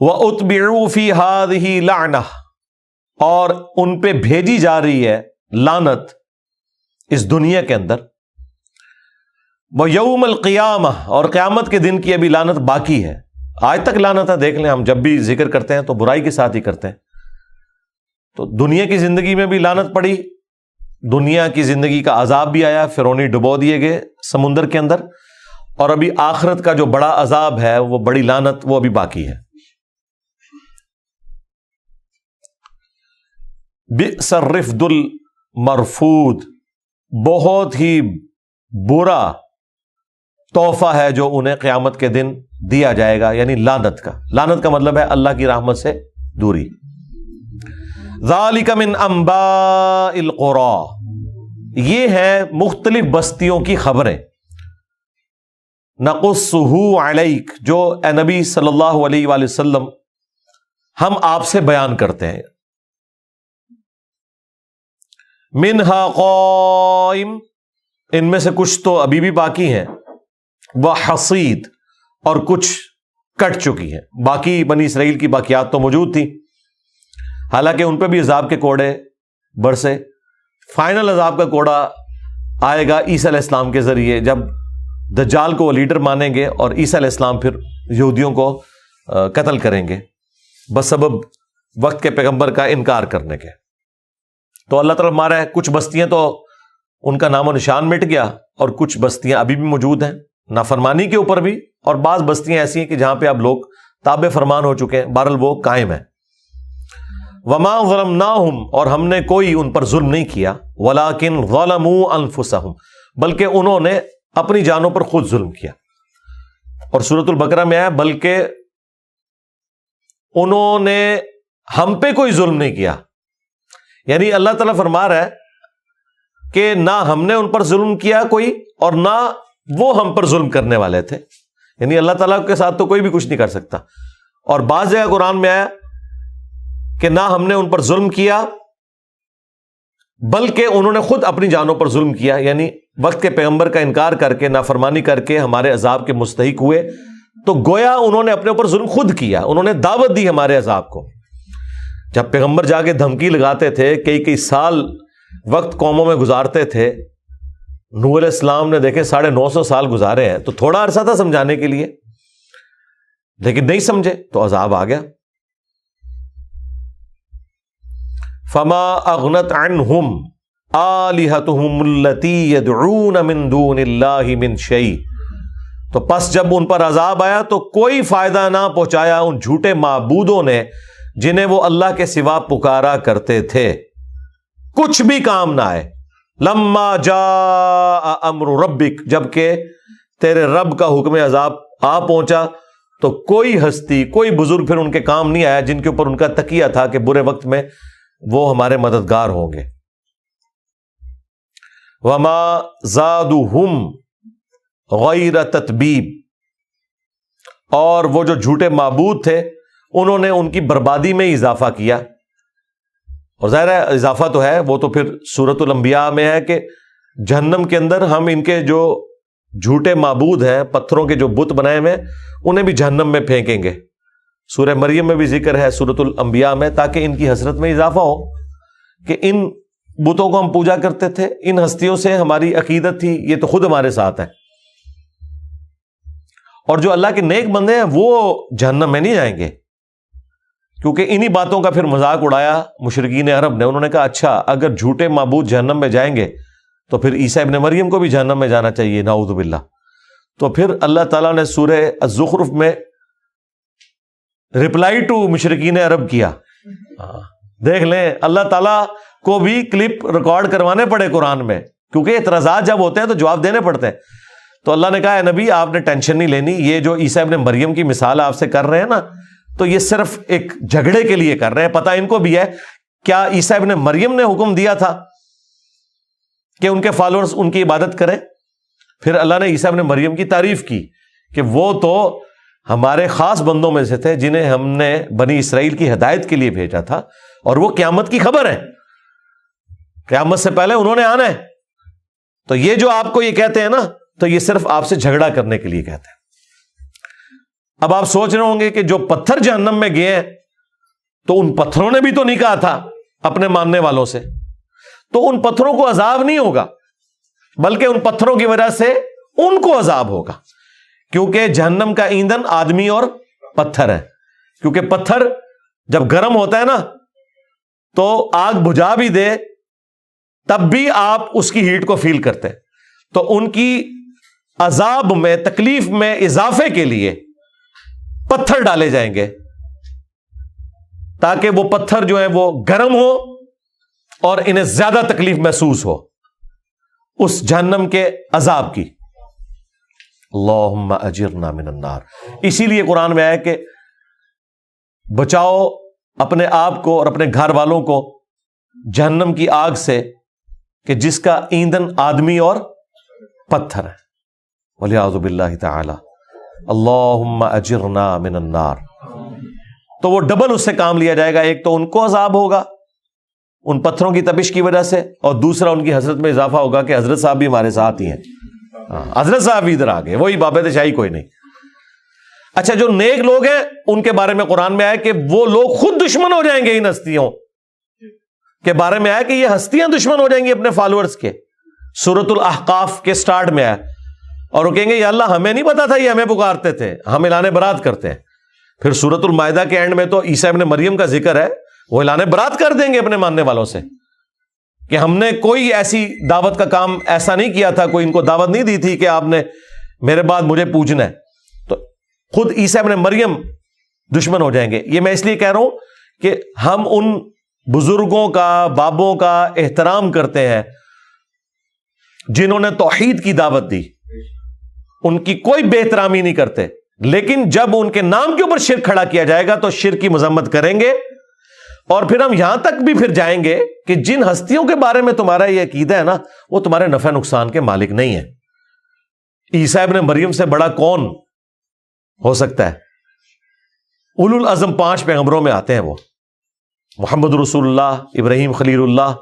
وَأُتْبِعُوا فِي هَذِهِ لَعْنَةً، اور ان پہ بھیجی جا رہی ہے لعنت اس دنیا کے اندر۔ وَيَوْمَ الْقِيَامَةِ، اور قیامت کے دن کی ابھی لعنت باقی ہے۔ آج تک لعنت ہے، دیکھ لیں، ہم جب بھی ذکر کرتے ہیں تو برائی کے ساتھ ہی کرتے ہیں۔ تو دنیا کی زندگی میں بھی لعنت پڑی، دنیا کی زندگی کا عذاب بھی آیا، فرعونی ڈبو دیے گئے سمندر کے اندر، اور ابھی آخرت کا جو بڑا عذاب ہے، وہ بڑی لعنت، وہ ابھی باقی ہے۔ بئس الرفد المرفود، بہت ہی برا تحفہ ہے جو انہیں قیامت کے دن دیا جائے گا، یعنی لعنت کا۔ لعنت کا مطلب ہے اللہ کی رحمت سے دوری۔ ذالک من انباء القری، یہ ہے مختلف بستیوں کی خبریں۔ نقصہ علیک، جو اے نبی صلی اللہ علیہ وآلہ وسلم ہم آپ سے بیان کرتے ہیں۔ منہا قائم، ان میں سے کچھ تو ابھی بھی باقی ہیں، وحصید، اور کچھ کٹ چکی ہیں۔ باقی بنی اسرائیل کی باقیات تو موجود تھی، حالانکہ ان پہ بھی عذاب کے کوڑے برسے۔ فائنل عذاب کا کوڑا آئے گا عیسیٰ علیہ السلام کے ذریعے، جب دجال کو وہ لیڈر مانیں گے اور عیسیٰ علیہ السلام پھر یہودیوں کو قتل کریں گے بسبب وقت کے پیغمبر کا انکار کرنے کے۔ تو اللہ تعالیٰ ہمارا ہے، کچھ بستیاں تو ان کا نام و نشان مٹ گیا، اور کچھ بستیاں ابھی بھی موجود ہیں نافرمانی کے اوپر بھی، اور بعض بستیاں ایسی ہیں کہ جہاں پہ اب لوگ تابع فرمان ہو چکے ہیں، بہرحال وہ قائم ہیں۔ وما ظلمناہم، اور ہم نے کوئی ان پر ظلم نہیں کیا، ولکن ظلموا انفسہم، بلکہ انہوں نے اپنی جانوں پر خود ظلم کیا۔ اور سورۃ البقرہ میں آیا بلکہ انہوں نے ہم پہ کوئی ظلم نہیں کیا. یعنی اللہ تعالیٰ فرما رہا ہے کہ نہ ہم نے ان پر ظلم کیا کوئی اور نہ وہ ہم پر ظلم کرنے والے تھے. یعنی اللہ تعالیٰ کے ساتھ تو کوئی بھی کچھ نہیں کر سکتا. اور بعض جگہ قرآن میں آیا کہ نہ ہم نے ان پر ظلم کیا بلکہ انہوں نے خود اپنی جانوں پر ظلم کیا. یعنی وقت کے پیغمبر کا انکار کر کے نافرمانی کر کے ہمارے عذاب کے مستحق ہوئے تو گویا انہوں نے اپنے اوپر ظلم خود کیا. انہوں نے دعوت دی ہمارے عذاب کو. جب پیغمبر جا کے دھمکی لگاتے تھے کئی سال وقت قوموں میں گزارتے تھے. نوح علیہ السلام نے دیکھے 950 سال گزارے ہیں تو تھوڑا عرصہ تھا سمجھانے کے لیے, لیکن نہیں سمجھے تو عذاب آ گیا. فما اغنت عنہم آلہتہم التی یدعون من دون اللہ من شیء. تو پس جب ان پر عذاب آیا تو کوئی فائدہ نہ پہنچایا ان جھوٹے معبودوں نے جنہیں وہ اللہ کے سوا پکارا کرتے تھے. کچھ بھی کام نہ آئے. لما جاء امر ربک, جبکہ تیرے رب کا حکم عذاب آ پہنچا تو کوئی ہستی کوئی بزرگ پھر ان کے کام نہیں آیا جن کے اوپر ان کا تکیہ تھا کہ برے وقت میں وہ ہمارے مددگار ہوں گے. وما زادوہم غیر تتبیب, اور وہ جو جھوٹے معبود تھے انہوں نے ان کی بربادی میں اضافہ کیا. اور ظاہر ہے اضافہ تو ہے, وہ تو پھر سورۃ الانبیاء میں ہے کہ جہنم کے اندر ہم ان کے جو جھوٹے معبود ہیں, پتھروں کے جو بت بنائے ہوئے انہیں بھی جہنم میں پھینکیں گے. سورہ مریم میں بھی ذکر ہے سورۃ الانبیاء میں, تاکہ ان کی حسرت میں اضافہ ہو کہ ان بتوں کو ہم پوجا کرتے تھے, ان ہستیوں سے ہماری عقیدت تھی, یہ تو خود ہمارے ساتھ ہے. اور جو اللہ کے نیک بندے ہیں وہ جہنم میں نہیں جائیں گے, کیونکہ انہی باتوں کا پھر مذاق اڑایا مشرکین عرب نے. انہوں نے کہا اچھا اگر جھوٹے معبود جہنم میں جائیں گے تو پھر عیسیٰ ابن مریم کو بھی جہنم میں جانا چاہیے, نعوذ باللہ. تو پھر اللہ تعالیٰ نے سورہ الزخرف میں رپلائی ٹو مشرکین عرب کیا. دیکھ لیں, اللہ تعالیٰ کو بھی کلپ ریکارڈ کروانے پڑے قرآن میں, کیونکہ اعتراضات جب ہوتے ہیں تو جواب دینے پڑتے ہیں. تو اللہ نے کہا اے نبی آپ نے ٹینشن نہیں لینی, یہ جو عیسیٰ ابن مریم کی مثال آپ سے کر رہے ہیں نا, تو یہ صرف ایک جھگڑے کے لیے کر رہے ہیں. پتہ ان کو بھی ہے کیا عیسیٰ ابن مریم نے حکم دیا تھا کہ ان کے فالوورز ان کی عبادت کریں؟ پھر اللہ نے عیسیٰ ابن مریم کی تعریف کی کہ وہ تو ہمارے خاص بندوں میں سے تھے جنہیں ہم نے بنی اسرائیل کی ہدایت کے لیے بھیجا تھا, اور وہ قیامت کی خبر ہے, قیامت سے پہلے انہوں نے آنا ہے. تو یہ جو آپ کو یہ کہتے ہیں نا, تو یہ صرف آپ سے جھگڑا کرنے کے لیے کہتے ہیں. اب آپ سوچ رہے ہوں گے کہ جو پتھر جہنم میں گئے ہیں تو ان پتھروں نے بھی تو نہیں کہا تھا اپنے ماننے والوں سے, تو ان پتھروں کو عذاب نہیں ہوگا بلکہ ان پتھروں کی وجہ سے ان کو عذاب ہوگا, کیونکہ جہنم کا ایندھن آدمی اور پتھر ہے. کیونکہ پتھر جب گرم ہوتا ہے نا تو آگ بجھا بھی دے تب بھی آپ اس کی ہیٹ کو فیل کرتے ہیں. تو ان کی عذاب میں تکلیف میں اضافے کے لیے پتھر ڈالے جائیں گے تاکہ وہ پتھر جو ہے وہ گرم ہو اور انہیں زیادہ تکلیف محسوس ہو اس جہنم کے عذاب کی. اللہم اجرنا من النار. اسی لیے قرآن میں آیا کہ بچاؤ اپنے آپ کو اور اپنے گھر والوں کو جہنم کی آگ سے کہ جس کا ایندھن آدمی اور پتھر ہے. وَلِعَوْذُ بِاللَّهِ تَعَالَى اللہم اجرنا من النار. تو وہ ڈبل اس سے کام لیا جائے گا, ایک تو ان کو عذاب ہوگا ان پتھروں کی تپش کی وجہ سے, اور دوسرا ان کی حضرت میں اضافہ ہوگا کہ حضرت صاحب بھی ہمارے ساتھ ہی ہیں. حضرت صاحب بھی ادھر آ گئے, وہی بابت شاہی کوئی نہیں. اچھا جو نیک لوگ ہیں ان کے بارے میں قرآن میں آیا کہ وہ لوگ خود دشمن ہو جائیں گے ان ہستیوں کے بارے میں آیا کہ یہ ہستیاں دشمن ہو جائیں گی اپنے فالوورز کے. سورۃ الاحقاف کے سٹارٹ میں آیا, اور وہ کہیں گے یا اللہ ہمیں نہیں پتا تھا یہ ہمیں پکارتے تھے, ہم اعلان برات کرتے ہیں. پھر سورۃ المائدہ کے اینڈ میں تو عیسیٰ ابن مریم کا ذکر ہے, وہ اعلان برات کر دیں گے اپنے ماننے والوں سے کہ ہم نے کوئی ایسی دعوت کا کام ایسا نہیں کیا تھا, کوئی ان کو دعوت نہیں دی تھی کہ آپ نے میرے بعد مجھے پوجنا ہے. تو خود عیسیٰ ابن مریم دشمن ہو جائیں گے. یہ میں اس لیے کہہ رہا ہوں کہ ہم ان بزرگوں کا بابوں کا احترام کرتے ہیں جنہوں نے توحید کی دعوت دی, ان کی کوئی بے احترامی نہیں کرتے، لیکن جب ان کے نام کے اوپر شرک کھڑا کیا جائے گا تو شرک کی مذمت کریں گے. اور پھر ہم یہاں تک بھی پھر جائیں گے کہ جن ہستیوں کے بارے میں تمہارا یہ عقیدہ ہے نا، وہ تمہارے نفع نقصان کے مالک نہیں ہے. عیسیٰ ابن مریم سے بڑا کون ہو سکتا ہے؟ اولو العزم 5 پیغمبروں میں آتے ہیں، وہ محمد رسول اللہ، ابراہیم خلیل اللہ،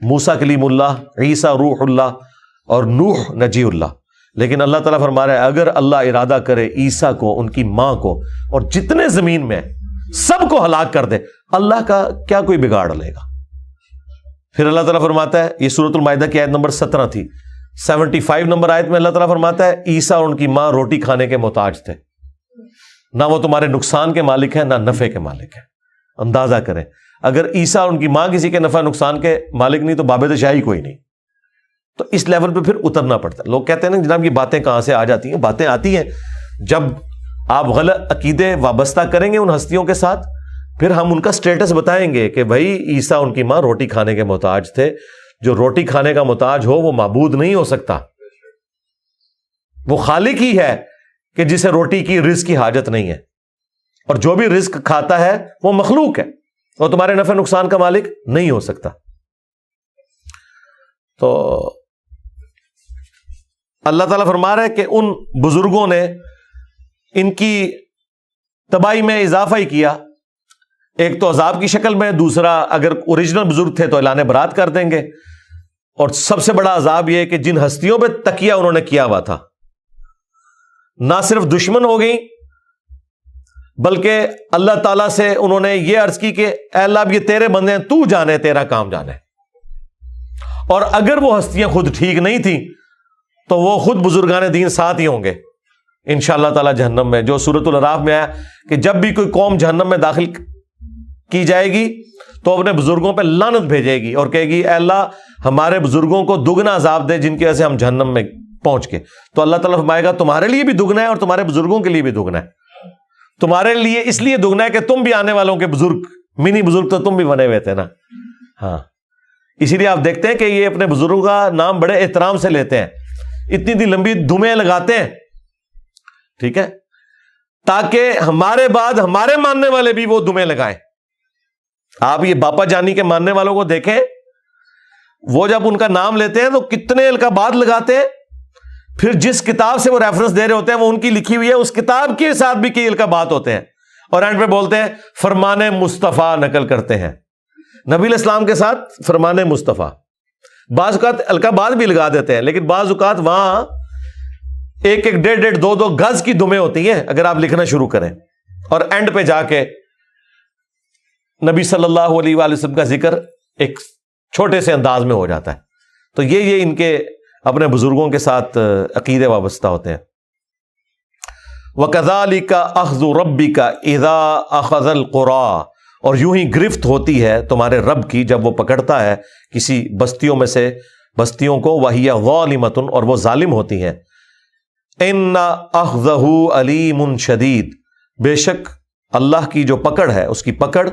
موسیٰ کلیم اللہ، عیسیٰ روح اللہ اور نوح نجی اللہ. لیکن اللہ تعالیٰ فرما رہا ہے اگر اللہ ارادہ کرے عیسیٰ کو، ان کی ماں کو اور جتنے زمین میں سب کو ہلاک کر دے، اللہ کا کیا کوئی بگاڑ لے گا؟ پھر اللہ تعالیٰ فرماتا ہے، یہ سورۃ المائدہ کی آیت نمبر 17 تھی، 75 نمبر آیت میں اللہ تعالیٰ فرماتا ہے عیسیٰ اور ان کی ماں روٹی کھانے کے محتاج تھے، نہ وہ تمہارے نقصان کے مالک ہیں نہ نفع کے مالک ہیں. اندازہ کریں اگر عیسیٰ اور ان کی ماں کسی کے نفع نقصان کے مالک نہیں تو بابد شاہی کوئی نہیں. تو اس لیول پہ پھر اترنا پڑتا ہے. لوگ کہتے ہیں نا جناب یہ باتیں کہاں سے آ جاتی ہیں؟ باتیں آتی ہیں جب آپ غلط عقیدے وابستہ کریں گے ان ہستیوں کے ساتھ، پھر ہم ان کا سٹیٹس بتائیں گے کہ بھائی عیسیٰ ان کی ماں روٹی کھانے کے محتاج تھے. جو روٹی کھانے کا محتاج ہو وہ معبود نہیں ہو سکتا، وہ خالق ہی ہے کہ جسے روٹی کی رزق کی حاجت نہیں ہے، اور جو بھی رزق کھاتا ہے وہ مخلوق ہے، وہ تمہارے نفع نقصان کا مالک نہیں ہو سکتا. تو اللہ تعالیٰ فرما رہا ہے کہ ان بزرگوں نے ان کی تباہی میں اضافہ ہی کیا. ایک تو عذاب کی شکل میں، دوسرا اگر اوریجنل بزرگ تھے تو اعلان برات کر دیں گے، اور سب سے بڑا عذاب یہ کہ جن ہستیوں پہ تکیہ انہوں نے کیا ہوا تھا نہ صرف دشمن ہو گئی، بلکہ اللہ تعالیٰ سے انہوں نے یہ عرض کی کہ اے اللہ اب یہ تیرے بندے ہیں، تو جانے تیرا کام جانے. اور اگر وہ ہستیاں خود ٹھیک نہیں تھیں تو وہ خود بزرگان دین ساتھ ہی ہوں گے انشاءاللہ تعالی جہنم میں. جو سورۃ الاعراف میں آیا کہ جب بھی کوئی قوم جہنم میں داخل کی جائے گی تو اپنے بزرگوں پہ لعنت بھیجے گی اور کہے گی اے اللہ ہمارے بزرگوں کو دگنا عذاب دے جن کی وجہ سے ہم جہنم میں پہنچ کے. تو اللہ تعالیٰ فرمائے گا تمہارے لیے بھی دگنا ہے اور تمہارے بزرگوں کے لیے بھی دگنا ہے. تمہارے لیے اس لیے دگنا ہے کہ تم بھی آنے والوں کے بزرگ، منی بزرگ تو تم بھی بنے ہوئے تھے نا. ہاں اسی لیے آپ دیکھتے ہیں کہ یہ اپنے بزرگوں کا نام بڑے احترام سے لیتے ہیں، اتنی لمبی دمیں لگاتے ہیں، ٹھیک ہے، تاکہ ہمارے بعد ہمارے ماننے والے بھی وہ دمیں لگائیں. آپ یہ باپا جانی کے ماننے والوں کو دیکھیں، وہ جب ان کا نام لیتے ہیں تو کتنے القابات لگاتے ہیں، پھر جس کتاب سے وہ ریفرنس دے رہے ہوتے ہیں وہ ان کی لکھی ہوئی ہے، اس کتاب کے ساتھ بھی کئی القابات ہوتے ہیں، اور اینڈ پہ بولتے ہیں فرمان مصطفیٰ نقل کرتے ہیں. نبی علیہ السلام کے ساتھ فرمان مصطفیٰ، بعض اوقات القابات بھی لگا دیتے ہیں، لیکن بعض اوقات وہاں 1-1, 1.5-1, 2-2 گز کی دمیں ہوتی ہیں اگر آپ لکھنا شروع کریں، اور اینڈ پہ جا کے نبی صلی اللہ علیہ وآلہ وسلم کا ذکر ایک چھوٹے سے انداز میں ہو جاتا ہے. تو یہ ان کے اپنے بزرگوں کے ساتھ عقیدے وابستہ ہوتے ہیں. وَكَذَلِكَ أَخْذُ رَبِّكَ إِذَا أَخَذَ الْقُرَىٰ، اور یوں ہی گرفت ہوتی ہے تمہارے رب کی جب وہ پکڑتا ہے کسی بستیوں میں سے بستیوں کو، وَهِيَ ظَالِمَةٌ، اور وہ ظالم ہوتی ہیں. إِنَّ أَخْذَهُ عَلِيمٌ شَدِيدٌ، بے شک اللہ کی جو پکڑ ہے اس کی پکڑ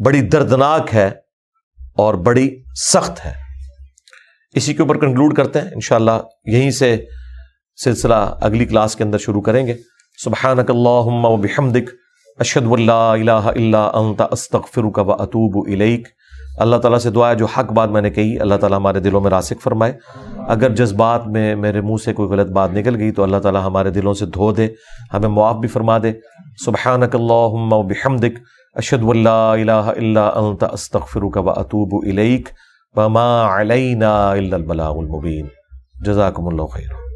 بڑی دردناک ہے اور بڑی سخت ہے. اسی کے اوپر کنکلوڈ کرتے ہیں انشاءاللہ، یہیں سے سلسلہ اگلی کلاس کے اندر شروع کریں گے. سبحانک اللہم و بحمدک، اشہد ان لا الہ الا انت، استغفرک و اتوب الیک. اللہ تعالیٰ سے دعا ہے جو حق بات میں نے کہی اللہ تعالیٰ ہمارے دلوں میں راسخ فرمائے. اگر جذبات میں میرے منہ سے کوئی غلط بات نکل گئی تو اللہ تعالیٰ ہمارے دلوں سے دھو دے، ہمیں معاف بھی فرما دے. سبحانک اللہم و بحمدک، اشہد ان لا الہ الا انت، استغفرک و اتوب الیک. وما علینا الا البلاغ المبین. جزاکم اللہ خیر.